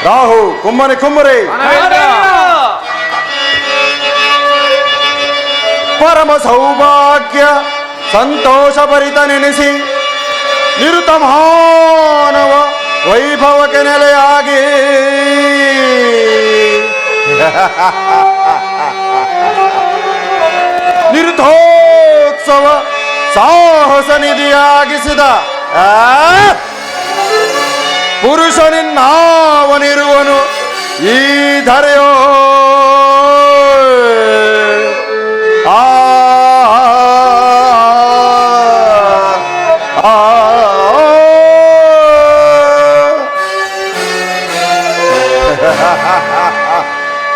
ರಾಹು ಕುಮ್ಮನೆ ಕುಮ್ಮರೆ ಪರಮ ಸೌಭಾಗ್ಯ ಸಂತೋಷ ಭರಿತ ನೆನೆಸಿ ನಿರುತ ಮಾನವ ವೈಭವಕ್ಕೆ ನೆಲೆಯಾಗಿ ನಿರುತೋತ್ಸವ ಸಾಹಸ ನಿಧಿಯಾಗಿಸಿದ ಪುರುಷನಿನ್ನಾವನಿರುವನು ಈ ಧರೆಯೋ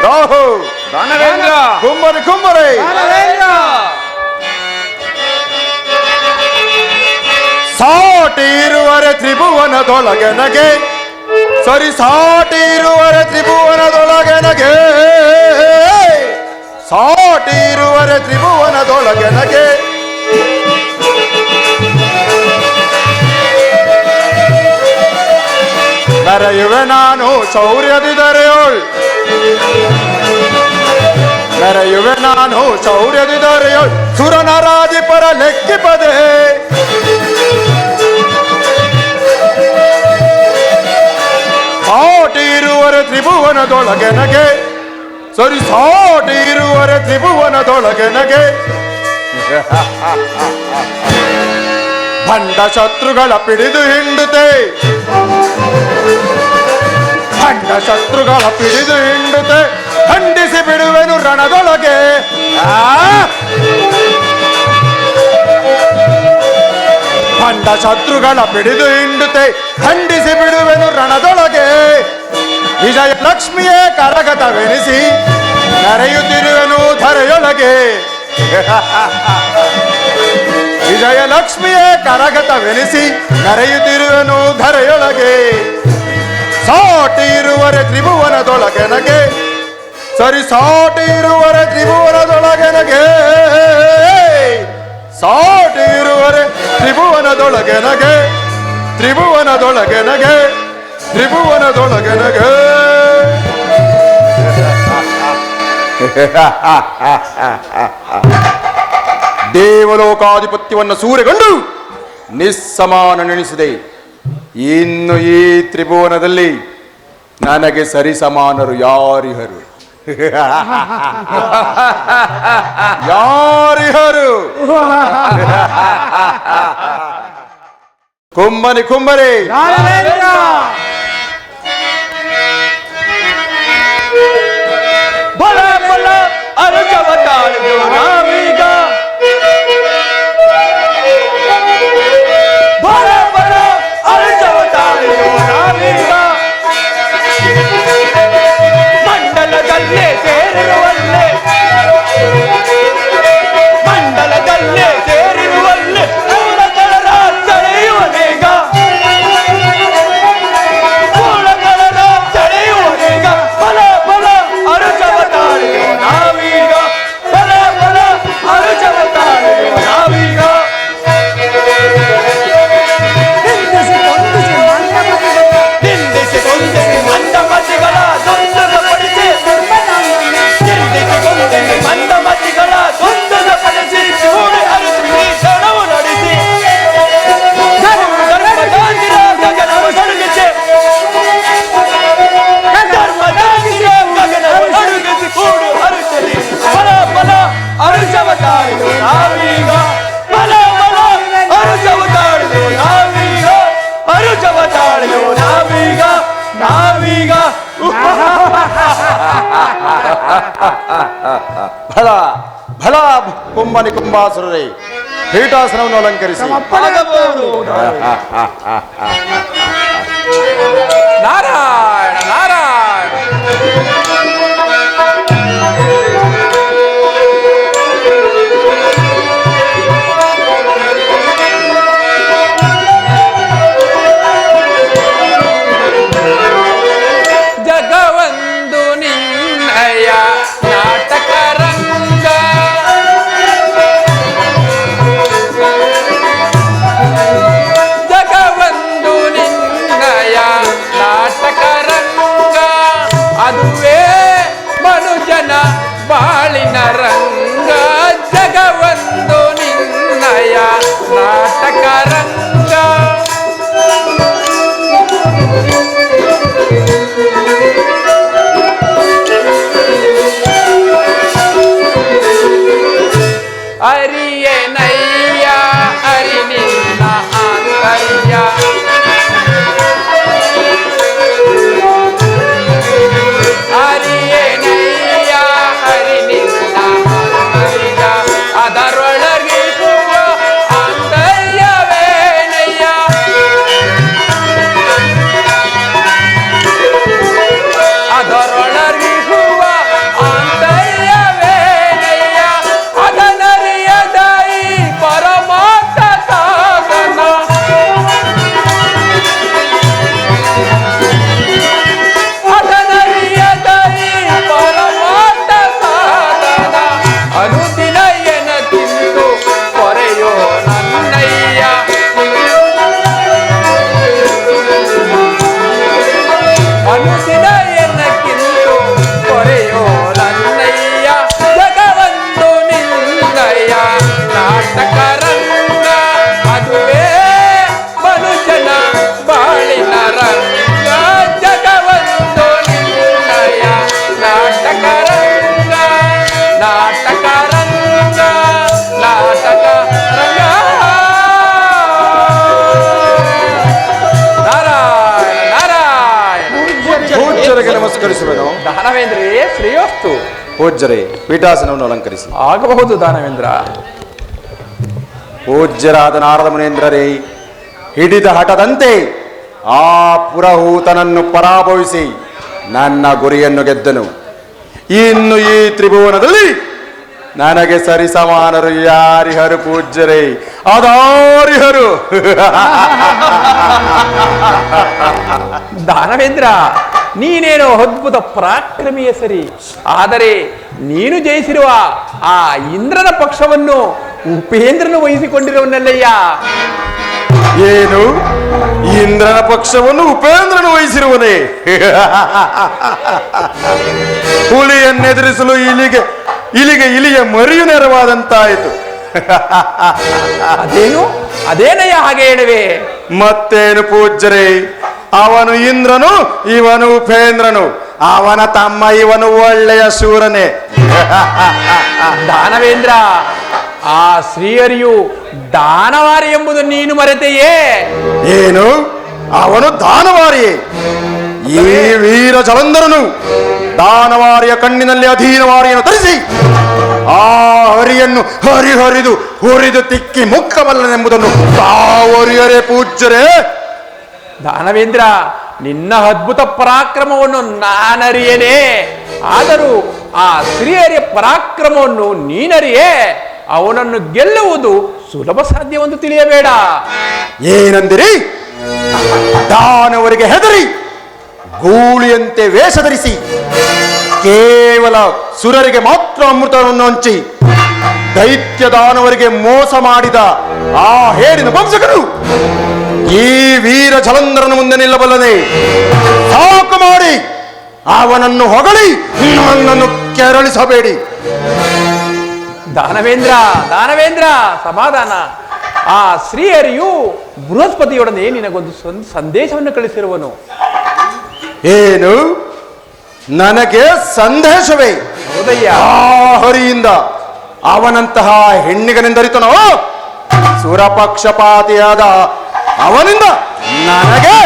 ರಾಹು ದಾನವೇಂದ್ರ ಕುಮ್ಮರಿ ಕುಮ್ಮರಿ ಸಾಟಿ ಇರುವರೆ ತ್ರಿಭುವನದೊಳಗೆ ನಗೆ ಸರಿ ಸಾಟಿ ಇರುವರೆ ತ್ರಿಭುವನದೊಳಗೆ ನಗೆ ಸಾಟಿ ಇರುವರೆ ತ್ರಿಭುವನದೊಳಗೆ ನಗೆ ಮೆರೆಯುವೆ ನಾನು ಶೌರ್ಯದಿದರೆಯೋಳ್ ಮೆರೆಯುವೆ ನಾನು ಶೌರ್ಯದಿದರೆಯೋಳ್ ಸುರನರಾಧಿಪರ ಲೆಕ್ಕಿಪದೆ ಸಾಟಿ ಇರುವರೆ ತ್ರಿಭುವನದೊಳಗೆ ನಗೆ ಸರಿ ಸಾಟಿ ಇರುವರೆ ತ್ರಿಭುವನದೊಳಗೆ ನಗೆ ಭಂಡ ಶತ್ರುಗಳ ಪಿಡಿದು ಹಿಂಡುತ್ತೆ ಭಂಡ ಶತ್ರುಗಳ ಪಿಡಿದು ಹಿಂಡುತ್ತೆ ಖಂಡಿಸಿ ಬಿಡುವೆನು ರಣದೊಳಗೆ ಭಂಡ ಶತ್ರುಗಳ ಪಿಡಿದು ಹಿಂಡುತ್ತೆ ಖಂಡಿಸಿ ಬಿಡುವೆನು ರಣದೊಳಗೆ ವಿಜಯ ಲಕ್ಷ್ಮಿಯೇ ಕರಗತವೆನಿಸಿ ಕರೆಯುತ್ತಿರುವೆನು ಧರೆಯೊಳಗೆ ವಿಜಯ ಲಕ್ಷ್ಮಿಯೇ ಕರಗತವೆನಿಸಿ ಕರೆಯುತ್ತಿರುವೆನು ಧರೆಯೊಳಗೆ ಸಾಟಿ ಇರುವರೆ ತ್ರಿಭುವನದೊಳಗೆ ನಗೆ ಸರಿ ಸಾಟಿ ಇರುವರೆ ತ್ರಿಭುವನದೊಳಗೆ ನಗೆ ಸಾಟಿ ಇರುವರೆ ತ್ರಿಭುವನದೊಳಗೆ ನಗೆ ತ್ರಿಭುವನದೊಳಗೆ ನಗೆ ತ್ರಿಭುವನದೊಳಗೆ ನಗೆ ದೇವಲೋಕಾಧಿಪತ್ಯವನ್ನು ಸೂರೆಗೊಂಡು ನಿಸ್ಸಮಾನ ನೆನೆಸಿದೆ. ಇನ್ನು ಈ ತ್ರಿಭುವನದಲ್ಲಿ ನನಗೆ ಸರಿಸಮಾನರು ಯಾರಿಹರು? ಯಾರಿಹರು? ಕುಂಬನಿ ಕುಂಬರಿ ಬಲ ಬಲ ಅರುಜವತಾಳಿಯೋ ನಾವೀಗ ಬಲ ಬಲ ಅರುಜವತಾಳಿಯೋ ನಾವೀಗ ಮಂಡಲದಲ್ಲೇ ಸೇರಿರುವಲ್ಲೇ ಮಂಡಲದಲ್ಲೇ ಸೇರಿರುವಲ್ಲೇ ಕೂಳಗಳ ತಡೆಯುವನೇಗ ಕೂಳಗಳ ತಡೆಯುವನೇಗ ಬಲ ಬಲ ಅರುಜವತಾಳಿಯೋ ನಾವೀಗ ಬಲ ಬಲ ಅರುಜವತಾಳಿಯೋ ನಾವೀಗ ನಿಂದಿಸಿ ಕೊಂದಿಸಿ ಮಂದಮತಿಗಳ ಗೊಂದಲಪಡಿಸಿ ನಿಂದಿಸಿ ಕೊಂದಿಸಿ ಮಂದಮತಿಗಳ ಗೊಂದಲಪಡಿಸಿ ಚೂಡಿ ಅರಿಸಿ ಕ್ಷಣವು ನಡೆಸಿ ಧರ್ಮದಾಂಗಿರ ಗಗನವು ನಡುಗಿಸಿ ಧರ್ಮದಾಂಗಿರ ಗಗನವು ನಡುಗಿಸಿ ಕೂಡು ಅರುಚಲಿ ಬಲ ಬಲ ಅರುಜವತಾಳಿಯೋ ನಾವೀಗ ಬಲ ಬಲ ಅರುಜವತಾಳಿಯೋ ನಾವೀಗ ಅರುಜವತಾಳಿಯೋ ನಾವೀಗ ನಾವೀಗ ಫಲ ಫಲ ಕುಂಬನಿ ಕುಂಬಾಸುರರೇ ಪೀಠಾಸನವನ್ನು ಅಲಂಕರಿಸಿ ನಾರಾಯಣ ನಾರಾಯಣ ಜಗವಂದು ನಿನ್ನಯ ನಾಟಕ ರಂಗ ಜಗವಂದು ನಿನ್ನ ಅದನರಿಯದ ಈ ಪರಮಾರ್ಥ ಸಾಧನ ಅನುದಿನ ಎನ ತಿಂದು ಕೊರೆಯೋ ನನ್ನಯ್ಯ. ಅನುದಿನ ಎನ್ನಕ್ಕಿಂದು ಕೊರೆಯೋ ನನ್ನಯ್ಯ. ಜಗವಂದು ನಿನ್ನಯ್ಯ ನಾಟಕ ರಂಗ ಅದುವೇ ಮನುಜನ ಬಾಳಿನ ರಂಗ. ಜಗವಂದು ನಿನ್ನಯ್ಯ ನಾಟಕ ರಂಗ ನಾಟಕ ರಂಗ ನಾಟಕ ರಂಗ. ನಾರಾಯಣ ನಾರಾಯಣ. ಪೂಜ್ಯರಿಗೆ ನಮಸ್ಕರಿಸುವೆನು. ದಾನವೇಂದ್ರೇ ಶ್ರೇಯೋಸ್ತು. ಪೂಜ್ಯರೇ ಪೀಠಾಸನವನ್ನು ಅಲಂಕರಿಸಿ. ಆಗಬಹುದು ದಾನವೇಂದ್ರ. ಪೂಜ್ಯರಾದ ನಾರದ ಮುನೇಂದ್ರರೇ, ಹಿಡಿದ ಹಠದಂತೆ ಆ ಪುರಹೂತನನ್ನು ಪರಾಭವಿಸಿ ನನ್ನ ಗುರಿಯನ್ನು ಗೆದ್ದನು. ಇನ್ನು ಈ ತ್ರಿಭುವನದಲ್ಲಿ ನನಗೆ ಸರಿಸಮಾನರು ಯಾರಿಹರು ಪೂಜ್ಯರೇ? ಅದಾರಿಹರು. ದಾನವೇಂದ್ರ, ನೀನೇನೋ ಅದ್ಭುತ ಪರಾಕ್ರಮಿಯ ಸರಿ, ಆದರೆ ನೀನು ಜಯಿಸಿರುವ ಆ ಇಂದ್ರನ ಪಕ್ಷವನ್ನು ಉಪೇಂದ್ರನು ವಹಿಸಿಕೊಂಡಿರುವನಲ್ಲಯ್ಯ. ಏನು, ಇಂದ್ರನ ಪಕ್ಷವನ್ನು ಉಪೇಂದ್ರನು ವಹಿಸಿರುವನೇ? ಹುಲಿಯನ್ನೆದುರಿಸಲು ಇಲಿಗೆ ಮರಿಯು ನೆರವಾದಂತಾಯಿತು. ಅದೇನಯ್ಯ ಹಾಗೆ ಹೇಳುವೆ? ಮತ್ತೇನು ಪೂಜ್ಯರೇ, ಅವನು ಇಂದ್ರನು, ಇವನು ಉಪೇಂದ್ರನು. ಅವನ ತಮ್ಮ ಇವನು ಒಳ್ಳೆಯ ಶೂರನೇ. ದಾನವೇಂದ್ರ, ಆ ಶ್ರೀಹರಿಯು ದಾನವಾರಿ ಎಂಬುದು ನೀನು ಮರೆತೆಯೇ? ಏನು, ಅವನು ದಾನವಾರಿಯೇ? ಈ ವೀರ ಜಲಂಧರನು ದಾನವಾರಿಯ ಕಣ್ಣಿನಲ್ಲಿ ಅಧೀನವಾರಿಯನ್ನು ಧರಿಸಿ ಆ ಹರಿಯನ್ನು ಹರಿದು ಹುರಿದು ತಿಕ್ಕಿ ಮುಕ್ಕಬಲ್ಲನೆಂಬುದನ್ನು ತಾವರಿಯರೇ ಪೂಜ್ಯರೇ. ದಾನವೇಂದ್ರ, ನಿನ್ನ ಅದ್ಭುತ ಪರಾಕ್ರಮವನ್ನು ನಾನರಿಯೇನೆ, ಆದರೂ ಆ ಶ್ರೀಹರಿಯ ಪರಾಕ್ರಮವನ್ನು ನೀನರಿಯೇ. ಅವನನ್ನು ಗೆಲ್ಲುವುದು ಸುಲಭ ಸಾಧ್ಯವೆಂದು ತಿಳಿಯಬೇಡ. ಏನಂದಿರಿ? ದಾನವರಿಗೆ ಹೆದರಿ ಗೂಳಿಯಂತೆ ವೇಷ ಧರಿಸಿ ಕೇವಲ ಸುರರಿಗೆ ಮಾತ್ರ ಅಮೃತವನ್ನು ಹಂಚಿ ದೈತ್ಯ ದಾನವರಿಗೆ ಮೋಸ ಮಾಡಿದ ಆ ಹೇಡಿನ ವಂಶಕರು ಈ ವೀರ ಜಲಂಧರನ ಮುಂದೆ ನಿಲ್ಲಬಲ್ಲನೆ? ಸಾಕು ಮಾಡಿ ಅವನನ್ನು ಹೊಗಳಿ ನನ್ನನ್ನು ಕೆರಳಿಸಬೇಡಿ. ದಾನವೇಂದ್ರ ಸಮಾಧಾನ. ಆ ಶ್ರೀಹರಿಯು ಬೃಹಸ್ಪತಿಯೊಡನೆ ನಿನಗೊಂದು ಸಂದೇಶವನ್ನು ಕಳಿಸಿರುವನು. ಏನು, ನನಗೆ ಸಂದೇಶವೇ? ಹೌದಯ್ಯ. ಆ ಹರಿಯಿಂದ ಅವನಂತಹ ಹೆಣ್ಣಿಗನೆಂದರಿತನೋ? ಸುರಪಕ್ಷಪಾತಿಯಾದ ಅವನಿಂದ ನನಗೆ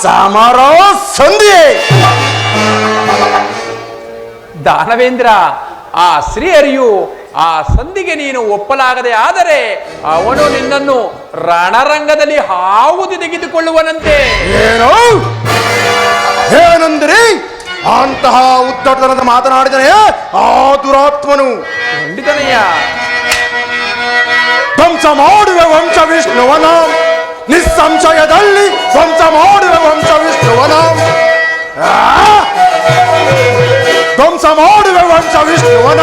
ಸಮರ ಸಂಧಿಯೇ? ದಾನವೇಂದ್ರ, ಆ ಶ್ರೀಹರಿಯು ಆ ಸಂಧಿಗೆ ನೀನು ಒಪ್ಪಲಾಗದೆ ಆದರೆ ಅವನು ನಿನ್ನನ್ನು ರಣರಂಗದಲ್ಲಿ ಹಾವುದಿ ತೆಗೆದುಕೊಳ್ಳುವನಂತೆ. ಏನು, ಏನಂದ್ರಿ? ಅಂತಹ ಉದ್ದಟತನದ ಮಾತನಾಡಿದನೇ ಆ ದುರಾತ್ಮನು. ಖಂಡಿತನಯ್ಯ. ಧ್ವಂಸ ಮಾಡುವೆ ವಂಶ ವಿಷ್ಣುವನ, ನಿಸ್ಸಂಶಯದಲ್ಲಿ ಧ್ವಂಸ ಮಾಡುವೆ ವಂಶ ವಿಷ್ಣುವನ. ಧ್ವಂಸ ಮಾಡುವೆ ವಂಶ ವಿಷ್ಣುವನ,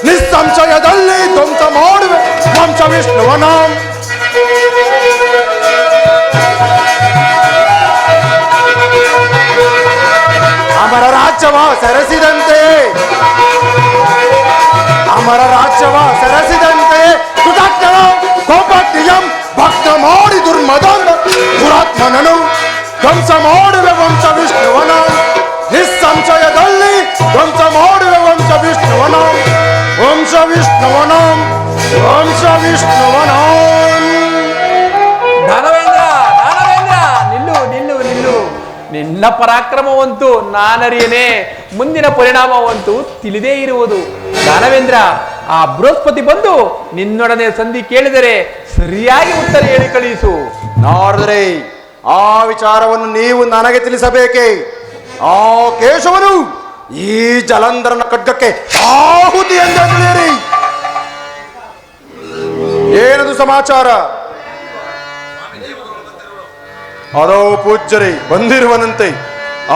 ನಿಸ್ಸಂಶಯದಲ್ಲಿ ಧ್ವಂಸ ಮಾಡುವೆ ವಂಶ ವಿಷ್ಣುವನ. ಅಮರ ರಾಜ್ಯವ ಸೆರೆಸಿದಂತೆ, ಅಮರ ರಾಜ್ಯವ ಸೆರೆಸಿದಂತೆ ಕೃತಜ್ಞನ ಕೋಪಕ್ತಿಯಂ ಭಕ್ತ ಮಾಡಿ ದುರ್ಮದನ ದುರಾತ್ಮನನು ಧ್ವಂಸ ಮಾಡುವೆ ವಂಶ ವಿಷ್ಣುವನ, ನಿಸ್ಸಂಶಯದಲ್ಲಿ ಧ್ವಂಸ ಮಾಡುವೆ ವಂಶ ವಿಷ್ಣುವನ, ವಂಶ ವಿಷ್ಣುವನ, ವಂಶ ವಿಷ್ಣುವನ. ದಾನವೇಂದ್ರ, ನಿಲ್ಲು. ನಿನ್ನ ಪರಾಕ್ರಮವಂತೂ ನಾನರಿಯನೆ, ಮುಂದಿನ ಪರಿಣಾಮವಂತೂ ತಿಳಿದೇ ಇರುವುದು. ದಾನವೇಂದ್ರ, ಆ ಬೃಹಸ್ಪತಿ ಬಂದು ನಿನ್ನೊಡನೆ ಸಂಧಿ ಕೇಳಿದರೆ ಸರಿಯಾಗಿ ಉತ್ತರ ಹೇಳಿ ಕಳಿಸು. ನಾರದರೆ, ಆ ವಿಚಾರವನ್ನು ನೀವು ನನಗೆ ತಿಳಿಸಬೇಕೇ? ಆ ಕೇಶವನು ಈ ಜಲಂಧರನ ಖಡ್ಗಕ್ಕೆ ಆಹುತಿ ಎಂದು ತಿಳಿಯಿರಿ. ಏನದು ಸಮಾಚಾರ? ಅದೋ ಪೂಜ್ಯರೇ ಬಂದಿರುವನಂತೆ,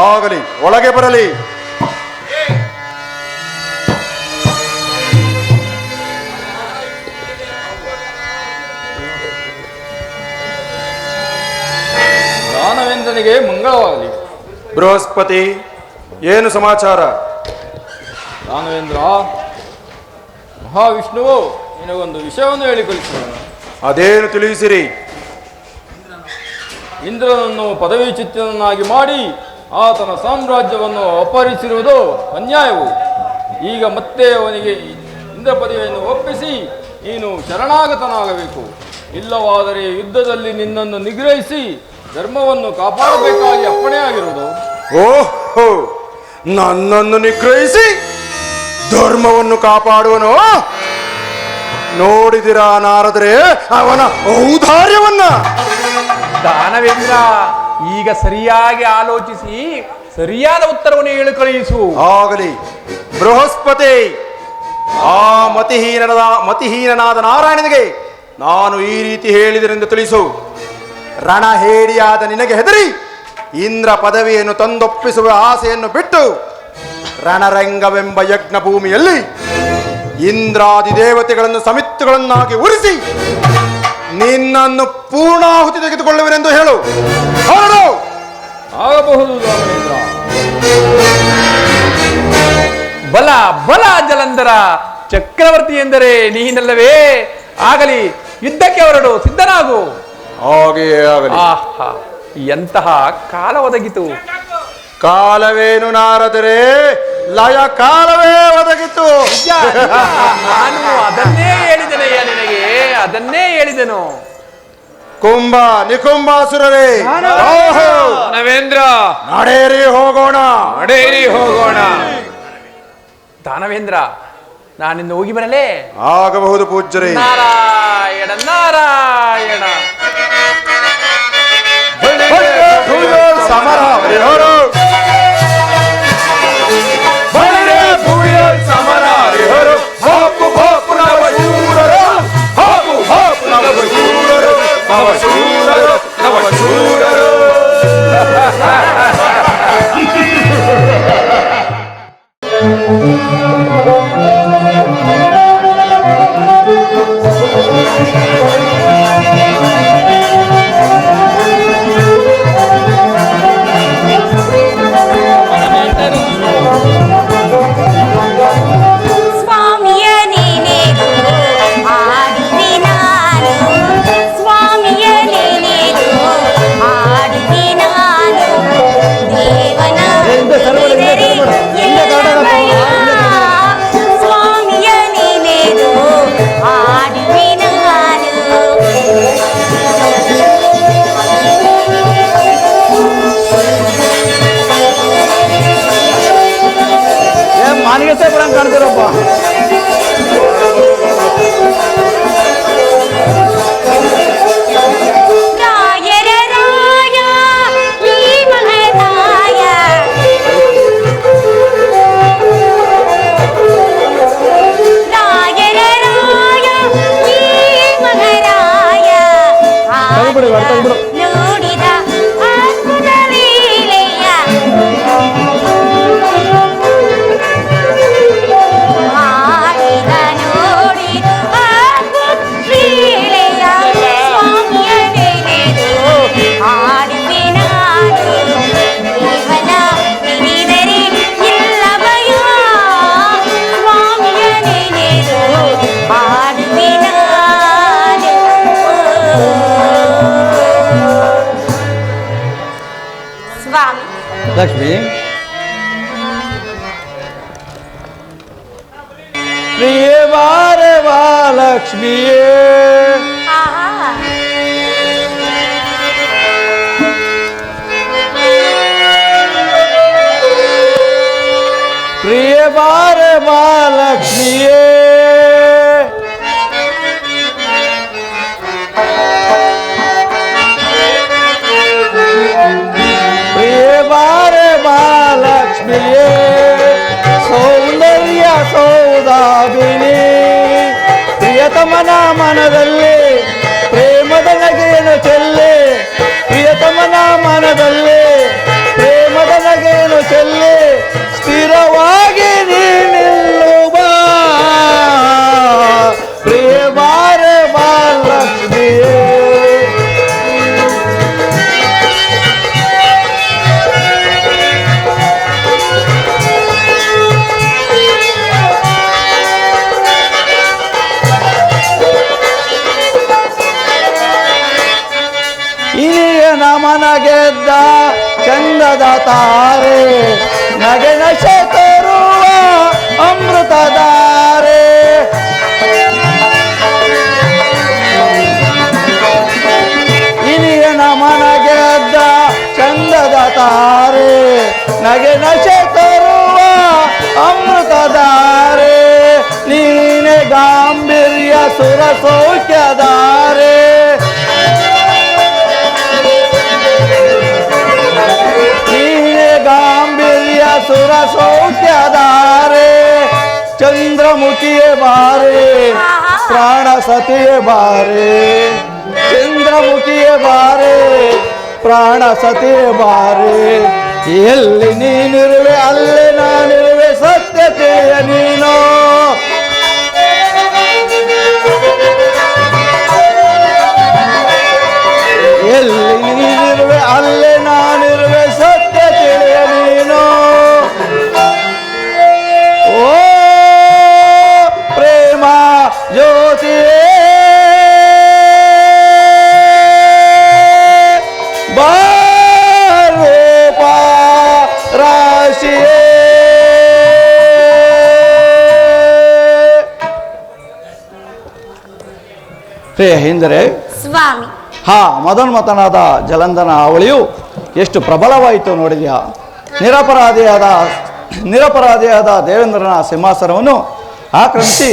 ಆಗಲಿ ಒಳಗೆ ಬರಲಿ. ದಾನವೇಂದ್ರನಿಗೆ ಮಂಗಳವಾಗಲಿ. ಬೃಹಸ್ಪತಿ, ಏನು ಸಮಾಚಾರ? ದಾನವೇಂದ್ರ, ಮಹಾವಿಷ್ಣುವು ನಿನಗೊಂದು ವಿಷಯವನ್ನು ಹೇಳಿ ಕಲಿಸೋಣ. ಅದೇನು ತಿಳಿಸಿರಿ? ಇಂದ್ರನನ್ನು ಪದವೀಚ್ಯುತನನ್ನಾಗಿ ಮಾಡಿ ಆತನ ಸಾಮ್ರಾಜ್ಯವನ್ನು ಅಪಹರಿಸಿರುವುದು ಅನ್ಯಾಯವು. ಈಗ ಮತ್ತೆ ಅವನಿಗೆ ಇಂದ್ರ ಪದವಿಯನ್ನು ಒಪ್ಪಿಸಿ ನೀನು ಶರಣಾಗತನಾಗಬೇಕು. ಇಲ್ಲವಾದರೆ ಯುದ್ಧದಲ್ಲಿ ನಿನ್ನನ್ನು ನಿಗ್ರಹಿಸಿ ಧರ್ಮವನ್ನು ಕಾಪಾಡಬೇಕಾಗಿ ಅಪ್ಪಣೆಯಾಗಿರುವುದು. ಓಹೋ, ನನ್ನನ್ನು ನಿಗ್ರಹಿಸಿ ಧರ್ಮವನ್ನು ಕಾಪಾಡುವನು? ನೋಡಿದಿರಾ ನಾರದರೆ ಅವನ ಔದಾರ್ಯವನ್ನ? ದಾನವೇಂದ್ರ, ಈಗ ಸರಿಯಾಗಿ ಆಲೋಚಿಸಿ ಸರಿಯಾದ ಉತ್ತರವನ್ನು ಹೇಳಿ ಕಳುಹಿಸು. ಆಗಲಿ ಬೃಹಸ್ಪತಿ, ಆ ಮತಿಹೀನನಾದ ನಾರಾಯಣನಿಗೆ ನಾನು ಈ ರೀತಿ ಹೇಳಿದರೆಂದು ತಿಳಿಸು. ರಣಹೇಡಿಯಾದ ನಿನಗೆ ಹೆದರಿ ಇಂದ್ರ ಪದವಿಯನ್ನು ತಂದೊಪ್ಪಿಸುವ ಆಸೆಯನ್ನು ಬಿಟ್ಟು ರಣರಂಗವೆಂಬ ಯಜ್ಞ ಭೂಮಿಯಲ್ಲಿ ಇಂದ್ರಾದಿ ದೇವತೆಗಳನ್ನು ಸಮಿತ್ತುಗಳನ್ನಾಗಿ ಉರಿಸಿ ನಿನ್ನನ್ನು ಪೂರ್ಣಾಹುತಿ ತೆಗೆದುಕೊಳ್ಳುವೆನೆಂದು ಹೇಳು. ಹೊರಡು. ಆಗಬಹುದು ದಾನವೇಂದ್ರ. ಬಲ ಬಲ ಜಲಂಧರ, ಚಕ್ರವರ್ತಿ ಎಂದರೆ ನೀನಲ್ಲವೇ? ಆಗಲಿ, ಯುದ್ಧಕ್ಕೆ ಹೊರಡು, ಸಿದ್ಧನಾಗು. ಹಾಗೆಯೇ ಆಗಲಿ. ಆಹಾ, ಎಂತಹ ಕಾಲ ಒದಗಿತು. ಕಾಲವೇನು ನಾರದರೆ ಲಯ ಕಾಲವೇ ಒದಗಿತು. ನಾನು ಅದನ್ನೇ ಹೇಳಿದೆನಯ್ಯ ನಿನಗೆ, ಅದನ್ನೇ ಹೇಳಿದೆನು. ಕುಂಭ ನಿಕುಂಭಾಸುರರೇ, ಓಹೋ, ದಾನವೇಂದ್ರ, ನಡೆಯಿರಿ ಹೋಗೋಣ. ನಡೆಯಿರಿ ಹೋಗೋಣ. ದಾನವೇಂದ್ರ, ನಾನಿಂದ ಹೋಗಿ ಬರಲೇ? ಆಗಬಹುದು ಪೂಜ್ಯರೇ. ನಾರಾಯಣ ನಾರಾಯಣ. ಸಮರ ಹರಿಹರ, ಸಮರ ಹರಿಹರ, ಹಾಪು ಹಾಪು ನವ ಶೂರರು, ಹಾಪು ಹಾಪು ನವ ಶೂರರು, ನವ ಶೂರರು, ನವ ಶೂರರು. ಸ್ವಾಮಿಯ ನೀನೇನು ಆಡುವೆ ನಾನು, ಸ್ವಾಮಿಯ ನೀನೇನು ಆಡುವೆ ನಾನು, ದೇವನ ಬಿಟ್ಟರೆ ಎಲ್ಲ ಭಯ. ಸ್ವಾಮಿಯ ನೀನೇನು ಆಡುವೆ ನಾನು. ಮಾನಿಗೆ ಸೇಪರಂಗ್ ಕಾಣ್ತಿರಪ್ಪ. ರಾಯರ ರಾಯ ಈ ಮಹರಾಯ, ರಾಯರ ರಾಯ ಈ ಮಹರಾಯ, ನೋಡಿದ ಅದ್ಭುತ ಲೀಲೆಯ, ಆಡಿದ ನೋಡಿ ಅದ್ಭುತ ಲೀಲೆಯ, ಸ್ವಾಮಿಯ ನೆನೆದು ಆಡುವೆ ನಾನು, ದೇವನ ನೆನೆದರೆ ಇಲ್ಲ ಭಯ, ಸ್ವಾಮಿಯ ನೆನೆದು ಆಡುವೆ ನಾನು. ಸ್ವಾಮಿ, ಲಕ್ಷ್ಮಿ, ಪ್ರಿಯ ಬಾರವಾ ಲಕ್ಷ್ಮಿಯೇ, ಆಹಾ, ಪ್ರಿಯ ಬಾರವಾ ಲಕ್ಷ್ಮಿಯೇ, ಪ್ರಿಯ ಬಾರವಾ ಲಕ್ಷ್ಮಿಯೇ, ಸೌಂದರ್ಯ ಸೌದಾಬಿನಿ, ಪ್ರಿಯತಮನ ಮನದಲ್ಲಿ ಪ್ರೇಮದ ನಗೆಯನ್ನು ಚೆಲ್ಲೆ, ಪ್ರಿಯತಮನ ಮನದಲ್ಲಿ ಪ್ರೇಮದ ನಗೆಯನ್ನು ಚೆಲ್ಲಿ ಸ್ಥಿರವಾಗಿ ನೀ ನಿಲ್ಲುವ ಪ್ರಿಯ ಬಾರೆ ಮಹಾಲಕ್ಷ್ಮಿಯೇ. ಇನಿಯ ನಮನ ಗೆದ್ದ ಚಂದದ ತಾರೆ ನಗೆ ನಶೆ ತರುವ ಅಮೃತಧಾರೆ. ಇನಿಯ ನಮನ ಗೆದ್ದ ಚಂದದ ತಾರೆ ನಗೆ ನಶೆ ತರುವ ಅಮೃತಧಾರೆ. ನೀನೆ ಗಾಂಭೀರ್ಯ ಸುರ ಸೌಖ್ಯಧಾರೆ. ಗಾಂಭೀರ್ಯ ಸುರ ಸೌಖ್ಯಧಾರೆ. ಚಂದ್ರಮುಖಿಯೇ ಬಾರೆ ಪ್ರಾಣ ಸತಿಯೇ ಬಾರೆ. ಚಂದ್ರಮುಖಿಯೇ ಬಾರೆ ಪ್ರಾಣ ಸತಿಯೇ ಬಾರೆ. ಎಲ್ಲಿ ನೀನಿರುವೆ ಅಲ್ಲೇ ನಾನಿರುವೆ ಸತ್ಯತೆಯ ನೀನು. ಎಲ್ಲಿ ನೀನಿರುವೆ ಅಲ್ಲೇ ನಾನಿರುವೆ ಸತ್ಯತೆಯ ನೀನು. ಓ ಪ್ರೇಮ ಜ್ಯೋತಿಯೇ ಬಾರೂಪ ರಾಶಿಯೇ. ಪ್ರಿಯ ಎಂದರೆ ಸ್ವಾಮಿ, ಮದೋನ್ಮತನಾದ ಜಲಂಧನ ಅವಳಿಯು ಎಷ್ಟು ಪ್ರಬಲವಾಯಿತು ನೋಡಿದೆಯಾ. ನಿರಪರಾಧಿಯಾದ ದೇವೇಂದ್ರನ ಸಿಂಹಾಸನವನ್ನು ಆಕ್ರಮಿಸಿ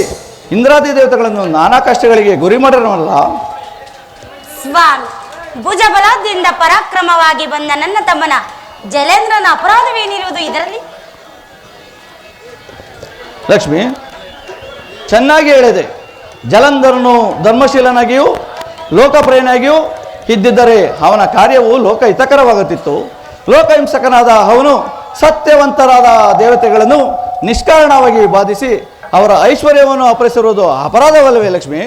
ಇಂದ್ರಾದಿ ದೇವತೆಗಳನ್ನು ನಾನಾ ಕಷ್ಟಗಳಿಗೆ ಗುರಿ ಮಾಡಿರವಲ್ಲ. ಸ್ವಾಮಿ, ಭುಜಬಲದಿಂದ ಪರಾಕ್ರಮವಾಗಿ ಬಂದ ನನ್ನ ತಮ್ಮನ ಜಲೇಂದ್ರನ ಅಪರಾಧವೇನಿರುವುದು ಇದರಲ್ಲಿ? ಲಕ್ಷ್ಮಿ, ಚೆನ್ನಾಗಿ ಹೇಳಿದೆ. ಜಲಂಧರನು ಧರ್ಮಶೀಲನಾಗಿಯೂ ಲೋಕಪ್ರಿಯನಾಗಿಯೂ ಇದ್ದಿದ್ದರೆ ಅವನ ಕಾರ್ಯವು ಲೋಕ ಹಿತಕರವಾಗುತ್ತಿತ್ತು. ಲೋಕಹಿಂಸಕನಾದ ಅವನು ಸತ್ಯವಂತರಾದ ದೇವತೆಗಳನ್ನು ನಿಷ್ಕಾರಣವಾಗಿ ಬಾಧಿಸಿ ಅವರ ಐಶ್ವರ್ಯವನ್ನು ಅಪಹರಿಸಿರುವುದು ಅಪರಾಧವಲ್ಲವೇ ಲಕ್ಷ್ಮಿ?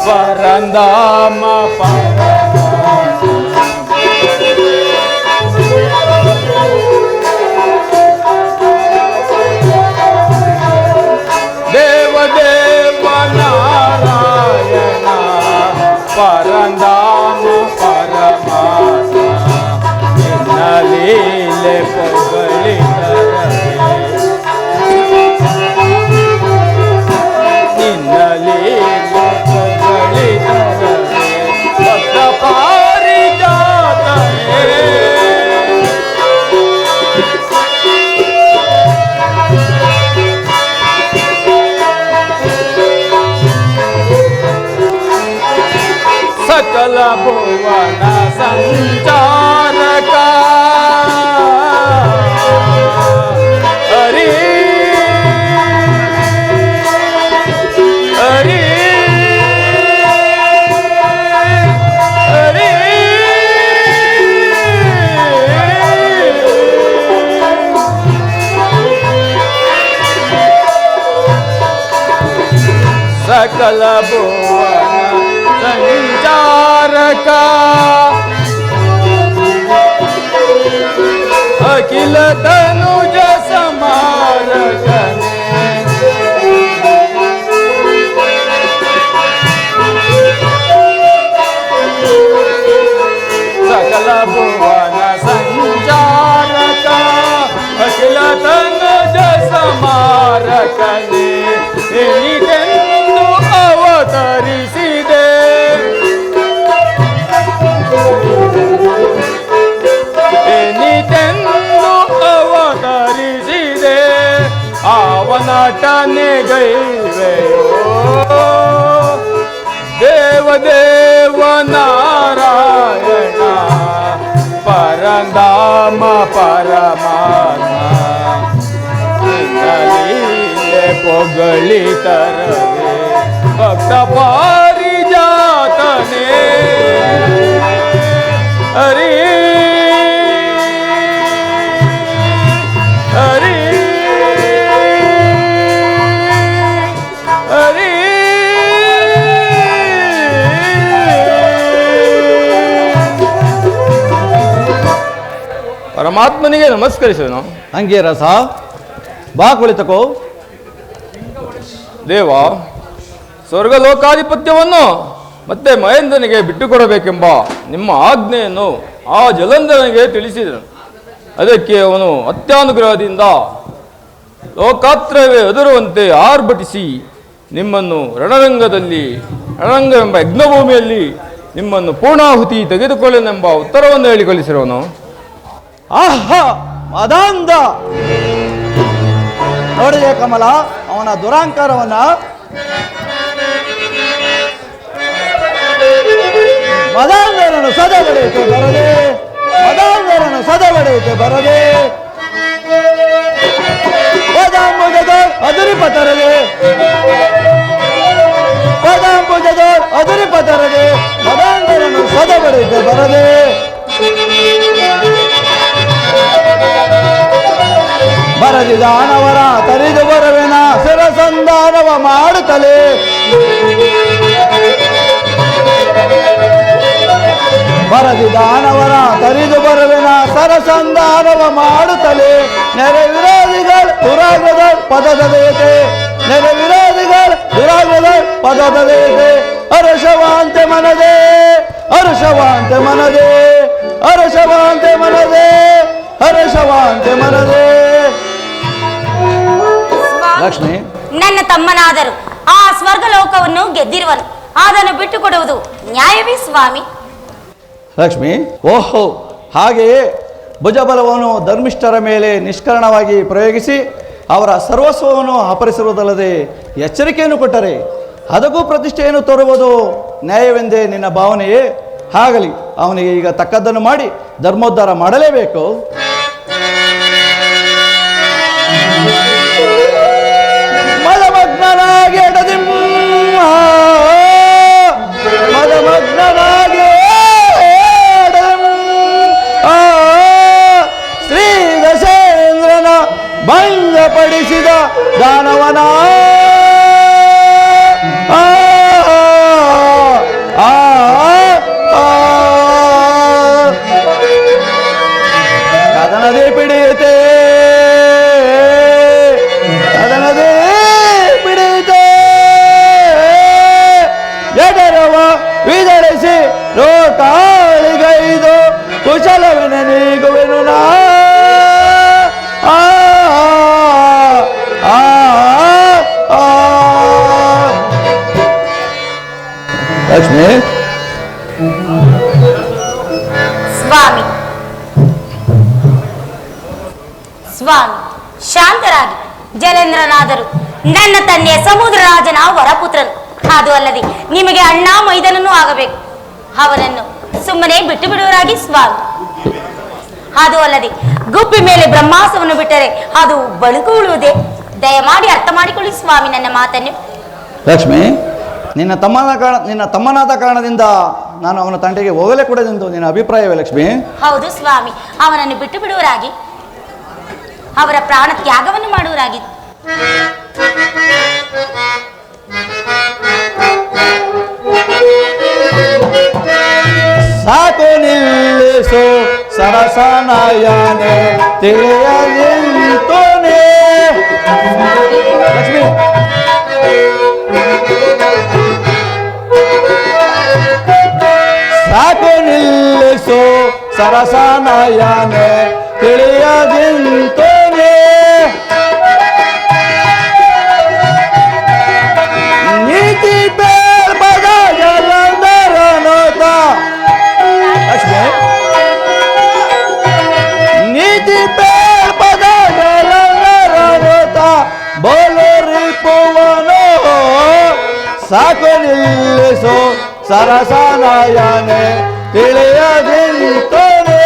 ಪರಂದಾಮ ದೇವದೇವ ನಾರಾಯಣ ಪರಂದಾಮ ಪರಮಾತ್ಮ ಲೀಲೆ ಪೊಗಳಿದರೇ ನಿನ್ನ ಲೀಲೆ ಭಕ್ತ ಪಾರಿಜಾತನೇ. ಸಕಲ ಭುವನ ಸಂಚಾರಕ ಹರಿ ಹರಿ ಸಕಲ ಭುವನ ಸಂಚಾರಕ ಅಖಿಲ ತನುಜ ಸಮಾರಕನೇ. ಸಕಲ ಭುವನ ಸಂಚಾರಕ ಅಖಿಲ ತನುಜ ಸಮಾರಕನೇ. ಎನಿತೆಂದು ಅವತರಿಸಿದೆ ಎನಿತೆಂದು ಅವತರಿಸಿದೆ ಅವನಟನೆ ಗೈವೆಯೋ ದೇವದೇವ ನಾರಾಯಣ ಪರಂಧಾಮ ಪರಮಾತ್ಮ ಲೀಲೆ ಪೊಗಳಿತರವೇ ಭಕ್ತ ಪಾರಿಜಾತನೇ ಹರಿ ಹರಿ ಹರಿ ಪರಮಾತ್ಮನಿಗೆ ನಮಸ್ಕರಿಸೋನು. ಹಂಗೆ ರಸ ಬಾ ಕುಳಿತಕೋ. ದೇವ, ಸ್ವರ್ಗಲೋಕಾಧಿಪತ್ಯವನ್ನು ಮತ್ತೆ ಮಹೇಂದ್ರನಿಗೆ ಬಿಟ್ಟುಕೊಡಬೇಕೆಂಬ ನಿಮ್ಮ ಆಜ್ಞೆಯನ್ನು ಆ ಜಲಂಧರನಿಗೆ ತಿಳಿಸಿದನು. ಅದಕ್ಕೆ ಅವನು ಅತ್ಯಾನುಗ್ರಹದಿಂದ ಲೋಕಾತ್ರಯವೇ ಎದುರುವಂತೆ ಆರ್ಭಟಿಸಿ ನಿಮ್ಮನ್ನು ರಣರಂಗವೆಂಬ ಯಜ್ಞಭೂಮಿಯಲ್ಲಿ ನಿಮ್ಮನ್ನು ಪೂರ್ಣಾಹುತಿ ತೆಗೆದುಕೊಳ್ಳನೆಂಬ ಉತ್ತರವನ್ನು ಹೇಳಿ ಕಳಿಸಿರೋನು. ಆಹಾ ಮದಾಂಧ! ನೋಡಿದೆ ಕಮಲ ಅವನ ದುರಾಂಕಾರವನ್ನ. ಮದಾಂಧರನ್ನು ಸದಬಡೆಯುತ್ತೆ ಬರದೆ, ಮದಾಂಧರನ್ನು ಸದಬಡೆಯುತ್ತೆ ಬರದೆ, ಪದಾಂಬುಜದ ಅದುರಿಪತರದೆ, ಪದಾಂಬುಜದ ಅದುರಿಪತರದೆ, ಮದಾಂಧರನ್ನು ಸದಬಡೆಯುತ್ತೆ ಬರದೆ. ಬರದಿದಾನವರ ತರಿದು ಬರುವೆನ ಶಿರಸಂಧಾನವ ಮಾಡುತ್ತಲೇ, ಬರದಿದಾನವರ ತರಿದು ಬರುವೆನ ಸರಸಂಧಾನವ ಮಾಡುತ್ತಲೇ. ನೆರೆ ವಿರೋಧಿಗಳು ದುರಾಗ್ರದ ಪದದ ದೇತೆ, ನೆರೆ ವಿರೋಧಿಗಳು ದುರಾಗ್ರದ ಪದದ ದೇತೆ. ಹರ್ಷವಾಂತೆ ಮನದೇ, ಹರ್ಷವಾಂತೆ ಮನದೇ, ಹರ್ಷವಾಂತೆ ಮನದೇ, ಹರ್ಷವಾಂತೆ ಮನದೇ. ಲಕ್ಷ್ಮಿ, ನನ್ನ ತಮ್ಮನಾದರೂ ಆ ಸ್ವರ್ಗ ಲೋಕವನ್ನು ಗೆದ್ದಿರುವನು, ಅದನ್ನು ಬಿಟ್ಟುಕೊಡುವುದು ನ್ಯಾಯವೇ ಸ್ವಾಮಿ? ಲಕ್ಷ್ಮಿ, ಓಹೋ, ಹಾಗೆಯೇ ಭುಜಬಲವನ್ನು ಧರ್ಮಿಷ್ಠರ ಮೇಲೆ ನಿಷ್ಕರಣವಾಗಿ ಪ್ರಯೋಗಿಸಿ ಅವರ ಸರ್ವಸ್ವವನ್ನು ಅಪಹರಿಸಿರುವುದಲ್ಲದೆ ಎಚ್ಚರಿಕೆಯನ್ನು ಕೊಟ್ಟರೆ ಅದಕ್ಕೂ ಪ್ರತಿಷ್ಠೆಯನ್ನು ತೋರುವುದು ನ್ಯಾಯವೆಂದೇ ನಿನ್ನ ಭಾವನೆಯೇ? ಆಗಲಿ, ಅವನಿಗೆ ಈಗ ತಕ್ಕದ್ದನ್ನು ಮಾಡಿ ಧರ್ಮೋದ್ಧಾರ ಮಾಡಲೇಬೇಕು. ಮದಮಗ್ನನಾಗಿ ಎಡದಿಂ, ಮದಮಗ್ನನಾಗಿ ಎಡದಿಂ, ಶ್ರೀ ದಶೇಂದ್ರನ ಭಂಗಪಡಿಸಿದ ದಾನವನ ಕದನದೇ ಪಿಡಿಯುತ್ತೆ, ಕದನದೇ ಪಿಡಿಯುತ್ತೆ. ಎಡರವ ವಿದಳಿಸಿ ಲೋಕಾಳಿಗೈದು ಕುಶಲವಿನ ನೀಗುವೆನು ನಾ. ಲಕ್ಷ್ಮಿ, ಸ್ವಾಮಿ ಸ್ವಾಮಿ ಶಾಂತರಾಗಿ. ಜಲೇಂದ್ರನಾದರೂ ನನ್ನ ತಂದೆಯ ಸಮುದ್ರ ರಾಜನ ವರಪುತ್ರನು, ಅದು ಅಲ್ಲದೆ ನಿಮಗೆ ಅಣ್ಣ ಮೈದನೂ ಆಗಬೇಕು. ಅವನನ್ನು ಸುಮ್ಮನೆ ಬಿಟ್ಟು ಬಿಡುವರಾಗಿ ಸ್ವಾಮಿ. ಅದು ಅಲ್ಲದೆ ಗುಬ್ಬಿ ಮೇಲೆ ಬ್ರಹ್ಮಾಸವನ್ನು ಬಿಟ್ಟರೆ ಅದು ಬಳುಕು ಉಳುವುದೇ? ದಯಮಾಡಿ ಅರ್ಥ ಮಾಡಿಕೊಳ್ಳಿ ಸ್ವಾಮಿ ನನ್ನ ಮಾತನ್ನು. ಲಕ್ಷ್ಮಿ, ನಿನ್ನ ತಮ್ಮನಾದ ಕಾರಣದಿಂದ ನಾನು ಅವನ ತಂಟೆಗೆ ಹೋಗಲೇ ಕೂಡದೆಂದು ನಿನ್ನ ಅಭಿಪ್ರಾಯವೇ ಲಕ್ಷ್ಮಿ? ಹೌದು ಸ್ವಾಮಿ, ಅವನನ್ನು ಬಿಟ್ಟು ಬಿಡುವರಾಗಿ, ಅವರ ಪ್ರಾಣ ತ್ಯಾಗವನ್ನು ಮಾಡುವರಾಗಿ. ಸಾಕು ನಿಲ್ಲಿಸು ಸರಸನಯನೆ ತಿಳಿಯಲಿಂತೋನೆ. ಲಕ್ಷ್ಮಿ, ಸಾಕು ನಿಲ್ಲಿಸು ಸರಸನಯನೆ ತಿಳಿಯದಿಂತೋನೆ. ನೀತಿ ಬೇರ್ಪದ ಜಲಂಧರನೋತ. ಲಕ್ಷ್ಮಿ, ನೀತಿ ಬೇರ್ಪದ ಜಲಂಧರನೋತ ಬೋಲು ರಿಪುವನೋ. ಸಾಕು ನಿಲ್ಲಿಸು ಸರಸನಯನೆ ತಿಳಿಯದಿಂತೋನೆ.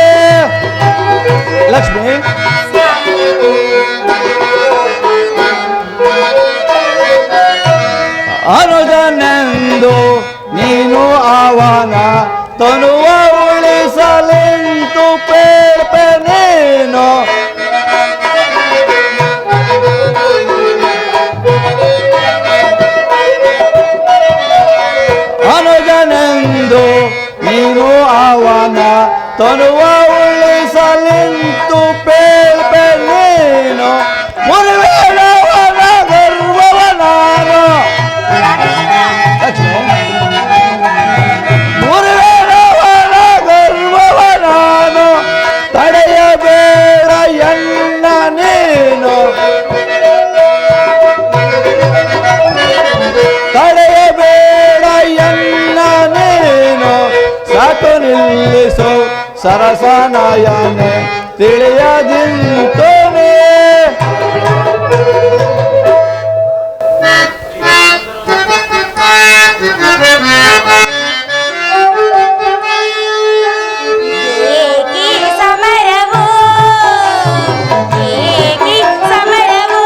ಲಕ್ಷ್ಮಿ ಅನುಜನೆಂದು ನೀನು ಅವನ ತನುವ ಉಳಿಸಲೆಂತು ಪೇರ್ಪೆ ನೀನು ಅನುಜನೆಂದು ನೀನು ಅವನ ತನುವ ಉಳಿಸಲೆಂತು ಪೇರ್ಪೆ ನೀನು ಮುರಿವೇಳವನ ಗರ್ವವ ನಾನು ಮುರಿವೇಳವನ ಗರ್ವವ ನಾನು ತಡೆಯಬೇಡ ಎನ್ನ ನೀನು ತಡೆಯಬೇಡ ಎನ್ನ ನೀನು ಸಾಕು ನಿಲ್ಲಿಸು ಸರಸನಯನೆ ತಿಳಿಯದಿಂತೋನೆ ಏಕಿ ಸಮರವು ಏಕಿ ಸಮರವು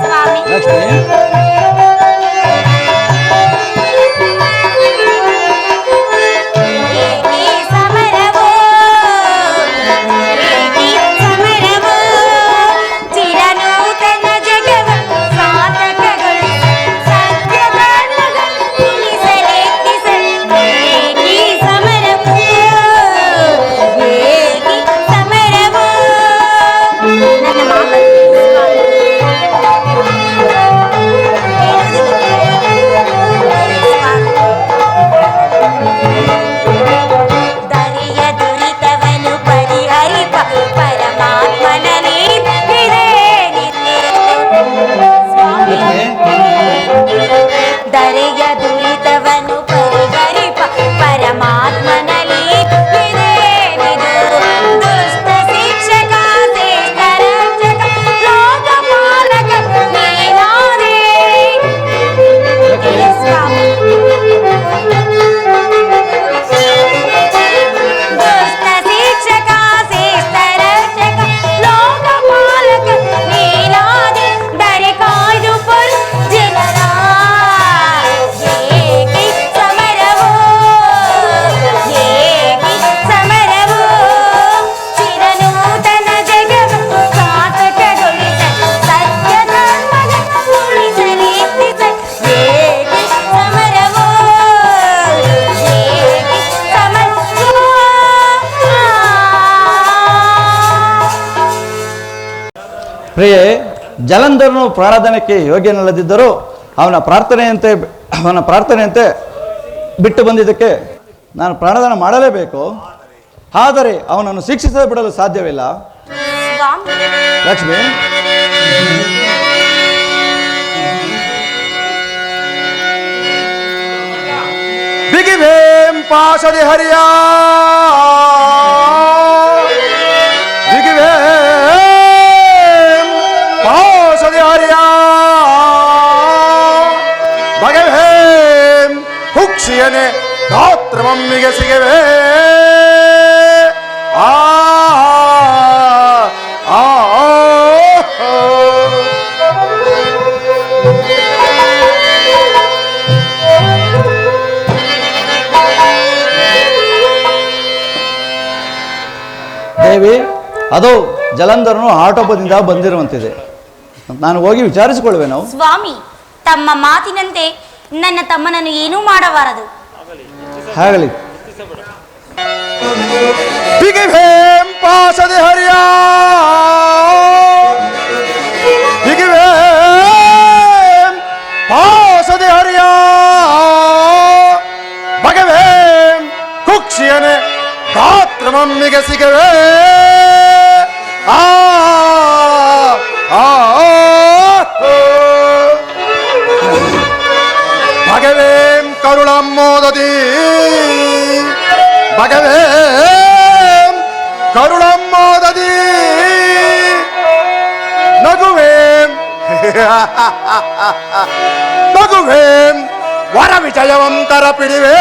ಸ್ವಾಮಿ ಲಕ್ಷ್ಮಿ ಏಕಿ ಸಮರವು ಏಕಿ ಸಮರವು ಚಿರನೂತನ ಜಗವ ಸಾಧಕಗಳು ಸತ್ಯಧರ್ಮಗಳು ಉಳಿಸಲೆತ್ತಿಸಲು ಏಕಿ ಸಮರವು ಏಕಿ ಸಮರವು ನನ್ನ ಮಾತು ದರಿಯ ದುರಿತವನು ಪರಿಹರಿಪ ಪರಮಾತ್ಮನಲ್ಲಿ ಇದೆ ಸ್ವಾಮಿ ದರೆಯ ದುರಿತವನು ಪರಿಹರಿಪ ಪರಮಾತ್ಮನಲ್ಲಿ ಇದೆ ದುಷ್ಟ ಶಿಕ್ಷಕ ಶ್ರೇಷ್ಠ ರಕ್ಷಕ ಲೋಕಪಾಲಕ ನೀನಾದೆ ಸ್ವಾಮಿ ದುಷ್ಟ ಶಿಕ್ಷಕ ಶ್ರೇಷ್ಠ ರಕ್ಷಕ ಲೋಕಪಾಲಕ ನೀನಾದೆ ದರೆ ಕಾಯ್ದು ಪರು ಜನರ ಏಕಿ ಸಮರವು ಏಕಿ ಸಮರವು ಚಿರನೂತನ ಜಗವ ಸಾರ್ಥಕಗೊಳಿಸ ಸತ್ಯ ಧರ್ಮದ ಉಳಿಸಲೆತ್ತಿಸ ಏಕಿ ಸಮರವು ಏಕಿ ಸಮರವು ಪ್ರಿಯೆ, ಜಲಂಧರನು ಪ್ರಾಣದಾನಕ್ಕೆ ಯೋಗ್ಯನಲ್ಲದಿದ್ದರೂ ಅವನ ಪ್ರಾರ್ಥನೆಯಂತೆ ಬಿಟ್ಟು ಬಂದಿದ್ದಕ್ಕೆ ನಾನು ಪ್ರಾಣದಾನ ಮಾಡಲೇಬೇಕು. ಆದರೆ ಅವನನ್ನು ಶಿಕ್ಷಿಸದೆ ಬಿಡಲು ಸಾಧ್ಯವಿಲ್ಲ. ಸ್ವಾಮಿ ಲಕ್ಷ್ಮಿ ಬಿಗಿವೇಂ ಪಾಶದಿ ಹರಿಯ ಬಿಗಿವೇಂ ಪಾಶದಿ ಹರಿಯ ಬಗೆವೇಂ ಹುಕ್ಷಿಯನೆ ಗಾತ್ರಮಮ್ಮಿಗೆ ಸಿಗವೇ ಆ ಆ ದೇವಿ, ಅದು ಜಲಂಧರನು ಆಟೋಪದಿಂದ ಬಂದಿರುವಂತಿದೆ. ನಾನು ಹೋಗಿ ವಿಚಾರಿಸಿಕೊಳ್ಳುವೆನು. ಸ್ವಾಮಿ, ತಮ್ಮ ಮಾತಿನಂತೆ ನನ್ನ ತಮ್ಮನನ್ನು ಏನೂ ಮಾಡಬಾರದು. ಆಗಲಿ. ಬಿಗಿವೇಂ ಪಾಶದಿ ಹರಿಯ ಬಿಗಿವೇಂ ಪಾಶದಿ ಹರಿಯ ಬಗೆವೇಂ ಕುಕ್ಷಿಯನೆ ಗಾತ್ರಮಮ್ಮಿಗೆ ಸಿಗವೇ ಆ ಆ ಬಗೆವೇಂ ಕರುಳಮ್ಮೋದದಿ ಬಗೆವೇಂ ಕರುಳಮ್ಮೋದದಿ ನಗುವೇಂ ನಗುವೇಂ ವರ ವಿಜಯವಂತರ ಪಿಡಿವೆ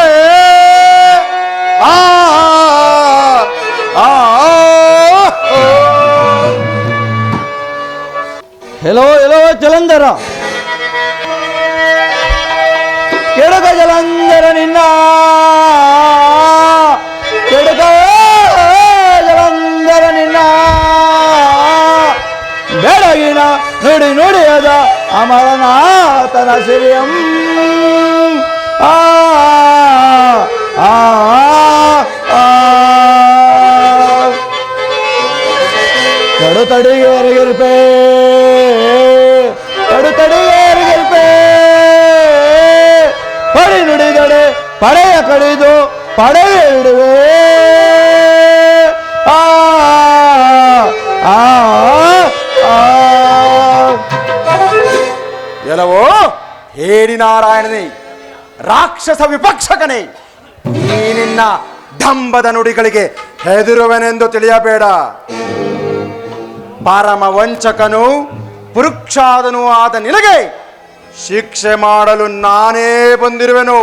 ಆ ಆ ಎಲ್ಲೋ ಜಲಂಧರ, ಕೆಡುಕ ಜಲಂಧರ ನಿನ್ನ, ಕೆಡುಕ ಜಲಂಧರ ನಿನ್ನ, ಬೆಳಗಿನ ನುಡಿಯದ ಅಮರನಾಥನ ಸಿರಿಯಂ. ಆ ಆ ಆ ತಡುತಡಿಗೆ ಎರಗಿರ್ಪೇ, ತಡುತಡಿಗೆ ಎರಗಿರ್ಪೇ, ಪಡಿ ನುಡಿದಡೆ ಪಡೆಯ ಕಡಿದು ಪಡೆಯ ಇಡುವೆ. ಆ ಆ ಆ ಎಲ್ಲವೋ ಹೇಳಿ ನಾರಾಯಣನೇ, ರಾಕ್ಷಸ ವಿಪಕ್ಷಕನೇ, ಈ ನಿನ್ನ ಢಂಬದ ನುಡಿಗಳಿಗೆ ಹೆದರುವೆನೆಂದು ತಿಳಿಯಬೇಡ. ಪರಮ ವಂಚಕನು ಪುರುಕ್ಷಾದನು ಆದ ನಿನಗೆ ಶಿಕ್ಷೆ ಮಾಡಲು ನಾನೇ ಬಂದಿರುವೆನು.